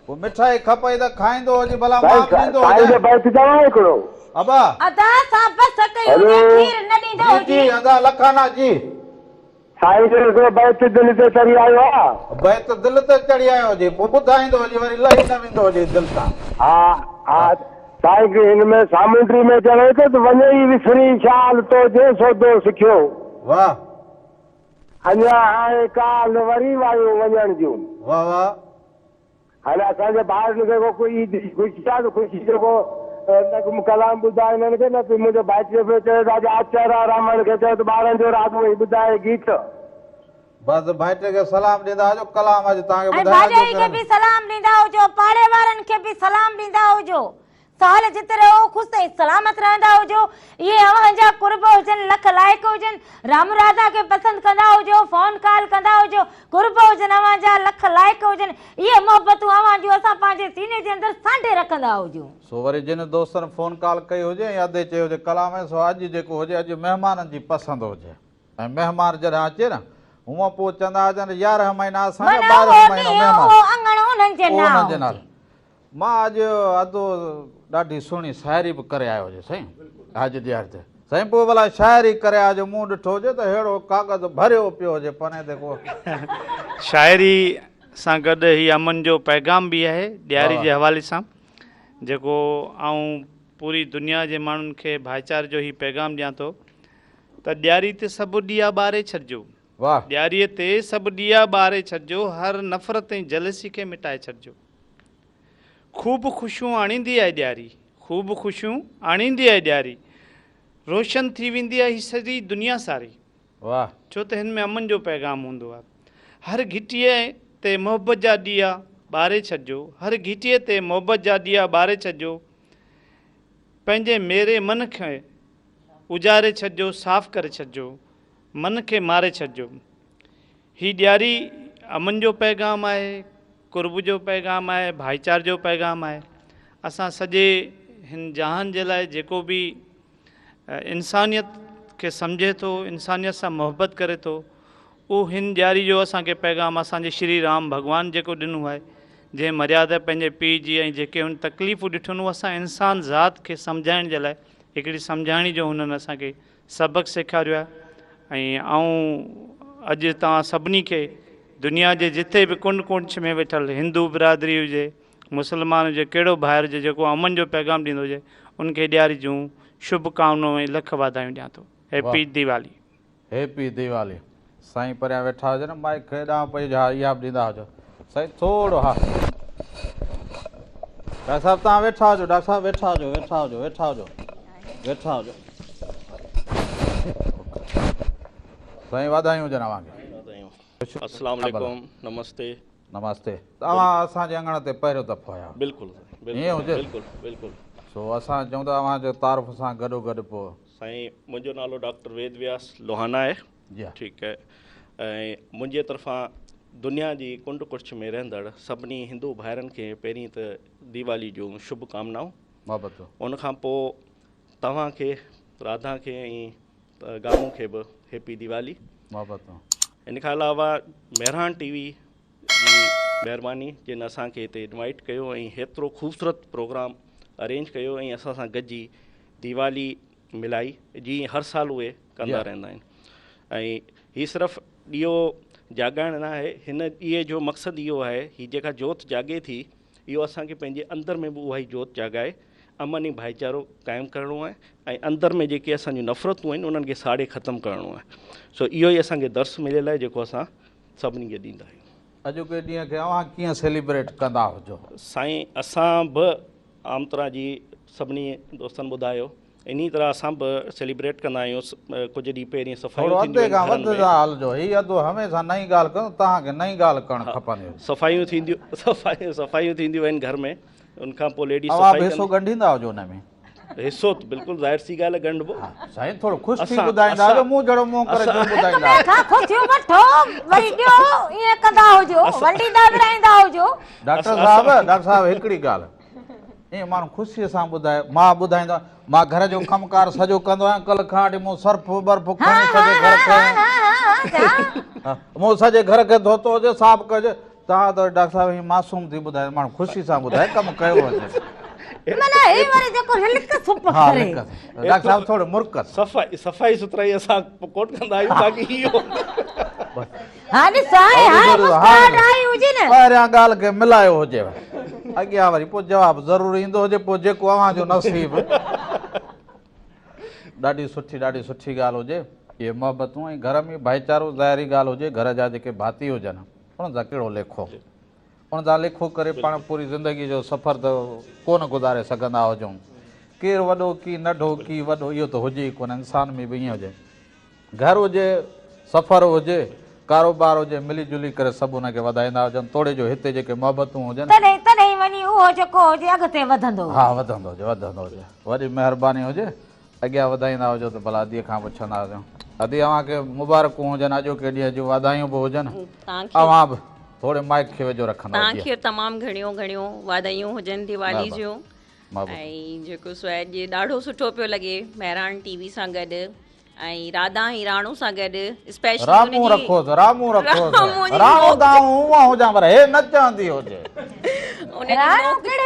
[SPEAKER 1] पोइ मिठाई खपई त खाईंदो हुजे, भला मां ॾींदो हुजे।
[SPEAKER 9] बैठ जाओ हिकिड़ो
[SPEAKER 1] अबा
[SPEAKER 2] अदा सां बस कयो खीर न ॾींदो हुजे।
[SPEAKER 1] अदा लखाना जी
[SPEAKER 9] साईं जो हिकिड़ो बैत दिलि ते चढ़ी आयो आहे।
[SPEAKER 1] बैत दिलि ते चढ़ी आयो हुजे, पोइ ॿुधाईंदो हुजे, वरी लही न वेंदो हुजे दिलि तां।
[SPEAKER 9] हा साईं खे हिन में सामुंडी में चढ़े थो त वञे ई विसरी शाल तो जे सौदो सिखियो।
[SPEAKER 1] वाह
[SPEAKER 9] अञा हाणे काल वरी वायूं वञण जूं।
[SPEAKER 1] वाह वाह।
[SPEAKER 9] हाणे असांजे ॿारनि खे कोई ख़ुशी आहे त ख़ुशी जेको न कलाम ॿुधाए हिननि खे, न मुंहिंजो भाइटियो पियो चए त अॼु आचार्य रामन खे चयो त ॿारनि जो राति वही ॿुधाए गीत।
[SPEAKER 1] बसि भाइटे खे सलाम ॾींदा हुजो, कलाम अॼु तव्हांखे
[SPEAKER 2] ऐं भाॼाई खे बि सलाम ॾींदा हुजो, पाड़े वारनि खे बि सलाम ॾींदा हुजो। साल जिते रहो ख़ुशि ऐं सलामत रहंदा हुजो। इहे अव्हांजा कुर्ब हुजनि, लख लाइक हुजनि, राम राधा खे पसंदि कंदा हुजो, फोन कॉल कंदा हुजो, कुर्ब हुजनि अव्हांजा, लख लाइक हुजनि। इहे मोहबतूं अव्हांजूं असां पंहिंजे सीने जे अंदरि सांढे रखंदा हुजूं।
[SPEAKER 1] सो वरी जिन दोस्तनि फोन कॉल कई हुजे या अधे चयो हुजे कलाम, सो अॼु जेको हुजे अॼु महिमाननि जी पसंदि हुजे। ऐं महिमान जॾहिं अचे न हूअं पोइ चवंदा हुजनि 11 महीना असांजा 12 महीना महिमान। मां अॼु अधो ॾाढी सुहिणी शाइरी बि करे आयो हुजे साईं अॼु ॾियार ते। साईं पोइ भला शाइरी करे आयो, मूं ॾिठो हुजे त अहिड़ो कागज़ भरियो पियो हुजे पने ते को
[SPEAKER 8] शाइरी सां गॾु हीअ अमन जो पैगाम बि आहे ॾियारी जे हवाले सां, जेको आऊं पूरी दुनिया जे माण्हुनि खे भाईचारे जो ही पैगाम ॾियां थो त ॾियारी ते सभु ॾीआ ॿारे छॾिजो।
[SPEAKER 1] वाह।
[SPEAKER 8] ॾियारीअ ते सभु ॾीआ ॿारे छॾिजो, हर नफ़रत ऐं जलसी खे मिटाए छॾिजो। ख़ूब ख़ुशियूं आणींदी आहे ॾियारी, ख़ूब ख़ुशियूं आणींदी आहे ॾियारी, रोशन थी वेंदी आहे हीअ सॼी दुनिया सारी।
[SPEAKER 1] वाह।
[SPEAKER 8] छो त हिन में अमन जो पैगाम हूंदो आहे। हर घिटीअ ते मोहबत जा ॾीआ ॿारे छॾिजो, हर घिटीअ ते मोहबत जा ॾीआ ॿारे छॾिजो, पंहिंजे मेरे मन खे उजारे छॾिजो, साफ़ करे छॾिजो, मन खे मारे छॾिजो। हीअ ॾियारी अमन जो पैगाम आहे, कुर्ब जो पैगाम आहे, भाईचारे जो पैगाम आहे। असां सॼे हिन जहान जे लाइ जेको बि इंसानियत खे सम्झे थो, इंसानियत सां मोहबत करे थो, उहो हिन ॾियारी जो असांखे पैगाम असांजे श्री राम भॻवानु जेको ॾिनो आहे, जंहिं मर्यादा पंहिंजे पीउ जी ऐं जेके हुन तकलीफ़ूं ॾिठियूं असां इंसान ज़ात खे सम्झाइण जे लाइ हिकिड़ी सम्झाणी जो हुननि असांखे सबक़ु सेखारियो आहे। ऐं अॼु तव्हां सभिनी खे दुनिया जे जिथे बि कुंड कुंछ में वेठल हिंदू बिरादरी हुजे, मुस्लमान हुजे, कहिड़ो भाइर हुजे जेको अमन जो पैगाम ॾींदो हुजे, उनखे ॾियारी जूं शुभकामनाऊं ऐं लख वाधायूं ॾियां थो। हैप्पी दिवाली।
[SPEAKER 1] हैप्पी दिवाली। साईं परियां वेठा हुजो न, माइक हेॾां पई इहा बि ॾींदा हुजो साईं थोरो। हा डॉक्टर साहब तव्हां वेठा हुजो, डॉक्टर साहब वेठा हुजो, वेठा हुजो, वेठा हुजो, वेठा हुजो। साईं वाधायूं हुजनि अव्हांखे।
[SPEAKER 10] अस्सलाम वालेकुम, नमस्ते।
[SPEAKER 1] नमस्ते। तव्हां असांजे अंगण ते पहिरियों दफ़ो आया?
[SPEAKER 10] बिल्कुलु
[SPEAKER 1] ईअं हुजे?
[SPEAKER 10] बिल्कुलु बिल्कुलु।
[SPEAKER 1] सो असां चऊं था तव्हांजे तारीफ़ सां गॾोगॾु पोइ
[SPEAKER 10] साईं मुंहिंजो नालो डॉक्टर वेद व्यास लोहाना आहे।
[SPEAKER 1] जी
[SPEAKER 10] ठीकु आहे। ऐं मुंहिंजे तरफ़ां दुनिया जी कुंड कुछ में रहंदड़ सभिनी हिंदू भाइरनि खे पहिरीं त दीवाली जूं शुभकामनाऊं।
[SPEAKER 1] मोहबत।
[SPEAKER 10] उनखां पोइ तव्हांखे, राधा खे ऐं गामू खे बि हैप्पी दिवाली।
[SPEAKER 1] मोहबत।
[SPEAKER 10] इन खां अलावा मेहरान टीवी जी महिरबानी जिन असांखे हिते इनवाइट कयो ऐं हेतिरो ख़ूबसूरत प्रोग्राम अरेंज कयो ऐं असां सां गॾिजी दीवाली मिलाई, जीअं हर साल उहे कंदा रहंदा आहिनि। ऐं हीअ सिर्फ़ु ॾीओ जाॻाइण न आहे, हिन ॾीए जो मक़सदु इहो आहे, हीअ जेका जोति जाॻे थी इहो असांखे पंहिंजे अंदरि में बि उहा ई जोति जाॻाए अमन ऐं भाईचारो क़ाइमु करिणो आहे ऐं अंदरि में जेके असांजूं नफ़रतूं आहिनि उन्हनि खे साड़े ख़तमु करिणो आहे। सो इहो ई असांखे दर्सु मिलियल आहे जेको असां सभिनी खे ॾींदा आहियूं।
[SPEAKER 1] अॼोके ॾींहं खे अव्हां कीअं सेलिब्रेट कंदा हुजो?
[SPEAKER 10] साईं असां बि आम तरह जी सभिनी दोस्तनि ॿुधायो, इन तरह असां बि सेलिब्रेट कंदा आहियूं। कुझु ॾींहं पहिरीं सफ़ाइयूं
[SPEAKER 1] हलजो, हीअ अधु हमेशह नई ॻाल्हि कयो, तव्हांखे नई ॻाल्हि करणु खपंदी।
[SPEAKER 10] सफ़ाइयूं थींदियूं आहिनि घर में, उनखां पोइ लेडीज़
[SPEAKER 1] हिसो ॻंढींदा हुजो हुन में?
[SPEAKER 10] हिसो त बिल्कुलु ज़ाहिर सी ॻाल्हि आहे, ॻंढिबो।
[SPEAKER 1] साईं थोरो ख़ुशि थी ॿुधाईंदा हुजो, मुंहुं जहिड़ो मुंहुं करे जो ॿुधाईंदा। डॉक्टर साहब हिकिड़ी ॻाल्हि, ईअं माण्हू ख़ुशीअ सां ॿुधाए, मां ॿुधाईंदो आहियां, मां घर जो कमकार सॼो कंदो आहियां, कल्ह खां वठी मूं सर्फ बर्फ खणी सॼे घर खे, मूं सॼे घर खे धोतो हुजे, साफ़ कजे। तव्हां त डॉक्टर साहब हीअं मासूम थी ॿुधाए, माण्हू ख़ुशी सां ॿुधाए कमु कयो हुजे। डॉक्टर साहब थोरो मुर्कत।
[SPEAKER 10] सफ़ाई सुथराई असां कोट कंदा आहियूं ताकी इहो
[SPEAKER 1] पहिरियां ॻाल्हि खे मिलायो हुजेव, अॻियां वरी पोइ जवाबु ज़रूरु ईंदो हुजे, पोइ जेको अव्हांजो नसीब। ॾाढी सुठी ॻाल्हि हुजे इहे मोहबतूं ऐं घर में भाईचारो ज़ाहिरी ॻाल्हि हुजे। घर जा जेके भाती हुजनि उन सां कहिड़ो लेखो, उन सां लेखो करे पाण पूरी ज़िंदगी जो सफ़र त कोन गुज़ारे सघंदा हुजूं। केरु वॾो की नंढो की वॾो इहो त हुजे ई कोन, इंसान में बि ईअं हुजे। घर हुजे, सफ़र हुजे, कारोबार हुजे, मिली जुली करे सभु हुनखे वधाईंदा हुजनि। तोड़े जो हिते जेके मोहबतूं हुजनि हा वधंदो हुजे, वॾी महिरबानी हुजे, अॻियां वधाईंदा हुजो त भला अदीअ खां पुछंदा हुजूं। अदी अव्हांखे मुबारकूं हुजनि, अॼोके ॾींहं जूं वाधायूं बि हुजनि। अव्हां बि थोरे माइक खे वेझो रखंदा।
[SPEAKER 11] तव्हांखे तमामु घणियूं वाधायूं हुजनि दिवाली जूं। ऐं जेको सो अॼु ॾाढो सुठो पियो लॻे मेहरान टीवी सां गॾु ऐं राधा हिराणू सां गॾु स्पेशल
[SPEAKER 1] रामू रखोस, रामू रखोस, रामू दाऊ उहा हुजां पर हे न चवंदी हुजे।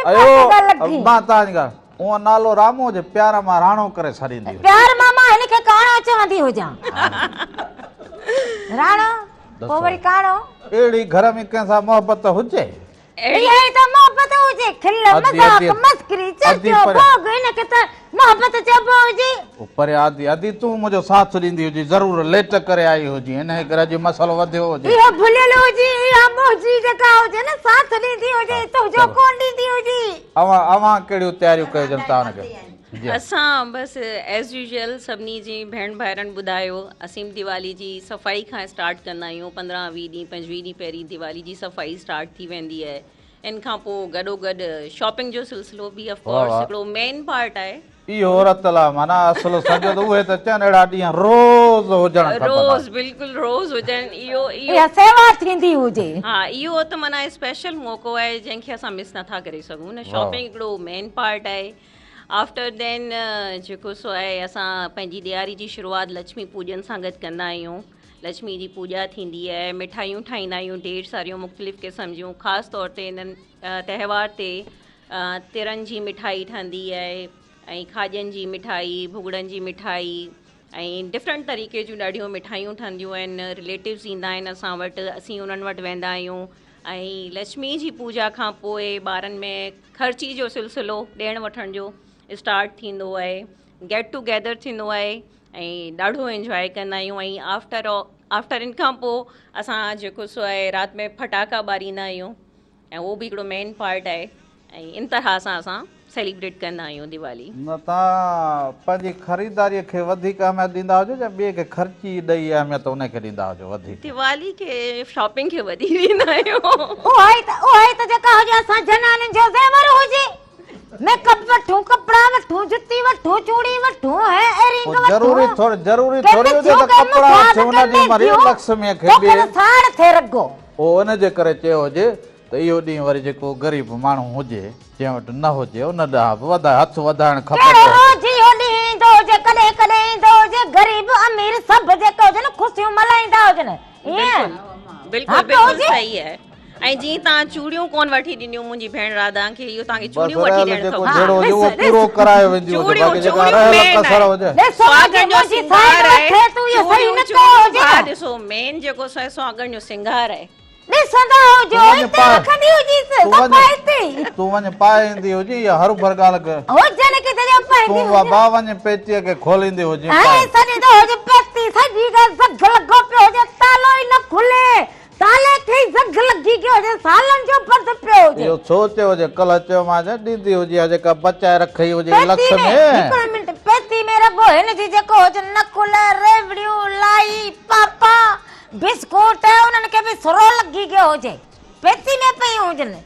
[SPEAKER 1] अयो माता जी उहो नालो रामू जे प्यार मां राणो करे छॾींदी हुई।
[SPEAKER 2] प्यार मां मां हिनखे काणो चवंदी हुजां। राणो पोइ वरी काणो।
[SPEAKER 1] अहिड़ी घर में कंहिंसां मोहबत हुजे,
[SPEAKER 2] अहिड़ी त मोहबत हुजे, खिल मज़ाक मस्करी चर्चो भोग हिनखे त मोहबत चइबो हुजे।
[SPEAKER 1] पर आदि तूं मुंहिंजो साथ ॾींदी हुजी, ज़रूरु लेट करे आई हुजी, हिन घर जो मसलो वधियो हुजे।
[SPEAKER 2] इहो भुलियल हुजी, इहा मोजी जेका हुजे न साथ ॾींदी हुजे, तुंहिंजो कोन ॾींदी हुजी।
[SPEAKER 1] अवां कहिड़ियूं तयारियूं कयो जनता हुनखे?
[SPEAKER 11] असां बसि एज़ यूजुअल सभिनी जी भेण भाइरनि ॿुधायो, असीं दिवाली जी सफ़ाई खां स्टार्ट कंदा आहियूं। 15-20 ॾींहं 25 ॾींहं पहिरीं दिवाली जी सफ़ाई स्टार्ट थी वेंदी आहे। इन खां पोइ गॾोगॾु शॉपिंग जो सिलसिलो बि ऑफकोर्स हिकिड़ो मेन पार्ट आहे।
[SPEAKER 1] इहो औरत ला माना असलो सॼो त उहे त चवनि अहिड़ा ॾींहं रोज़ हुजण खपनि।
[SPEAKER 11] रोज़ बिल्कुलु रोज़ हुजनि।
[SPEAKER 2] इहो सेवा थींदी हुजे।
[SPEAKER 11] हा इहो त माना स्पेशल मौक़ो आहे जंहिंखे असां मिस नथा करे सघूं न। शॉपिंग हिकिड़ो मेन पार्ट आहे। आफ्टर देन जेको सो आहे असां पंहिंजी ॾियारी जी शुरूआति लक्ष्मी पूॼन सां गॾु कंदा आहियूं लक्ष्मी जी पूॼा थींदी आहे, मिठाइयूं ठाहींदा आहियूं ढेर सारियूं मुख़्तलिफ़ क़िस्म जूं, ख़ासि तौर ते इन्हनि त्योहार ते तिरनि जी मिठाई ठहंदी आहे ऐं खाॼनि जी मिठाई, भुॻड़नि जी मिठाई ऐं डिफरेंट तरीक़े जूं ॾाढियूं मिठाइयूं ठहंदियूं आहिनि। रिलेटिव्स ईंदा आहिनि असां वटि, असीं उन्हनि वटि वेंदा आहियूं ऐं लक्ष्मी जी पूॼा खां पोइ ॿारनि में ख़र्ची जो सिलसिलो ॾियण वठण जो स्टार्ट थींदो आहे, गेट टुगेदर थींदो आहे ऐं ॾाढो इंजॉय कंदा आहियूं। ऐं आफ्टर इन खां पोइ असां जेको सो आहे राति में फटाका ॿारींदा आहियूं ऐं उहो बि हिकिड़ो मेन पार्ट आहे ऐं इन तरह सां असां सेलिब्रेट कंदा आहियूं दिवाली।
[SPEAKER 1] न तव्हां पंहिंजी ख़रीदारीअ खे वधीक अहमियत ॾींदा हुजो या ॿिए खे ख़र्ची ॾेई अहमियत उनखे ॾींदा हुजो वधीक?
[SPEAKER 11] दिवाली खे शॉपिंग खे वधी ॾींदा आहियूं।
[SPEAKER 2] उहा ई त जेका हुजे असां जनानियुनि जो ज़ेवर हुजे, मेकअप वठूं, कपिड़ा वठूं, जुती वठूं, चूड़ी वठूं, एयरिंग वठूं।
[SPEAKER 1] जरूरी थोड़ी हुजे त कपिड़ा वठूं न ॾींहुं वरी लक्ष्मी खे ॿिए
[SPEAKER 2] साड़ थिए रगो।
[SPEAKER 1] पोइ उनजे करे चयो हुजे त इहो ॾींहुं वरी जेको ग़रीब माण्हू हुजे जंहिं वटि न हुजे उन ॾांहुं हथ वधाइणु खपे।
[SPEAKER 2] रोज़ इहो ॾींहुं ईंदो हुजे, कॾहिं कॾहिं ईंदो हुजे, ग़रीब अमीर सभु जेके हुजनि ख़ुशियूं मल्हाईंदा हुजनि।
[SPEAKER 11] बिल्कुलु बिल्कुलु सही आहे। ऐं जीअं तव्हां चूड़ियूं कोन वठी ॾिनियूं मुंहिंजी भेण राधा खे, इहो तव्हांखे चूड़ियूं वठी ॾियणु खपे।
[SPEAKER 1] पूरो करायो वेंदियूं हुजे, बाक़ी जेका रहल कसर हुजे
[SPEAKER 11] सुहागण जो सिंगार आहे। ॾिसो मेन जेको सुहागण जो सिंगार आहे।
[SPEAKER 2] ॾिसंदा हुजो हिते रखंदी हुजीस कपाइती
[SPEAKER 1] तूं वञ पाए ईंदी हुजी या हर भर ॻाल्हि कर
[SPEAKER 2] हुजनि किथे जो पाईंदी
[SPEAKER 1] तूं बाबा वञ पेटीअ खे खोलींदी हुजी
[SPEAKER 2] ऐं सॼी तो हुजे पेटी सॼी का झग लॻो पियो हुजे, तालो ई न खुले, ताले खे झग लॻी गयो हुजे, सालनि जो पर्द पियो हुजे।
[SPEAKER 1] इहो सोचियो हुजे कल्ह चयो मां ॾींदी हुजे जेका बचाए रखी हुजे लक्ष्य में।
[SPEAKER 2] हिकिड़ो मिंट, पेटी में रगो हिन जी जेको हुजे नकुल, रेवड़ियूं, लाई, पापा, बिस्कुट उन्हनि खे बि सुरो लॻी गयो हुजे, पेटी में पयूं हुजनि।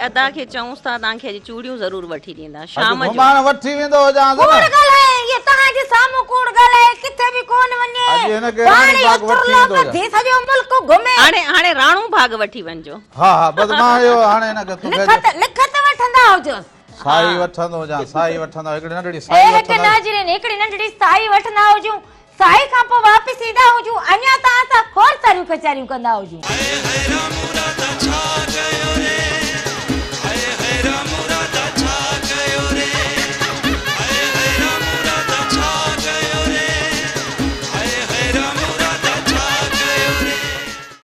[SPEAKER 11] अदा खे चऊंसि था तव्हांखे अॼु चूड़ियूं ज़रूर वठी ॾींदा शाम जो।
[SPEAKER 1] घुमण वठी वेंदो हुजां
[SPEAKER 2] कूड़ ॻाल्हाए, ये तव्हांजे साम्हूं कूड़ ॻाल्हाए, किथे बि कोन वञे, पाणी उतरलो कढी सॼो मुल्क घुमे।
[SPEAKER 11] हाणे राणू भाग वठी वञजो।
[SPEAKER 1] हा बस मां इहो हाणे हिन खे
[SPEAKER 2] लिखत वठंदा हुजो,
[SPEAKER 1] साई वठंदो हुजां, साई वठंदो, हिकिड़ी नंढड़ी साई वठंदा,
[SPEAKER 2] नाज़रीन हिकिड़ी नंढड़ी साई वठंदा हुजूं, साई खां पोइ वापसि ईंदा हुजूं, अञा तव्हां सां खोड़ सारियूं कचारियूं कंदा हुजूं।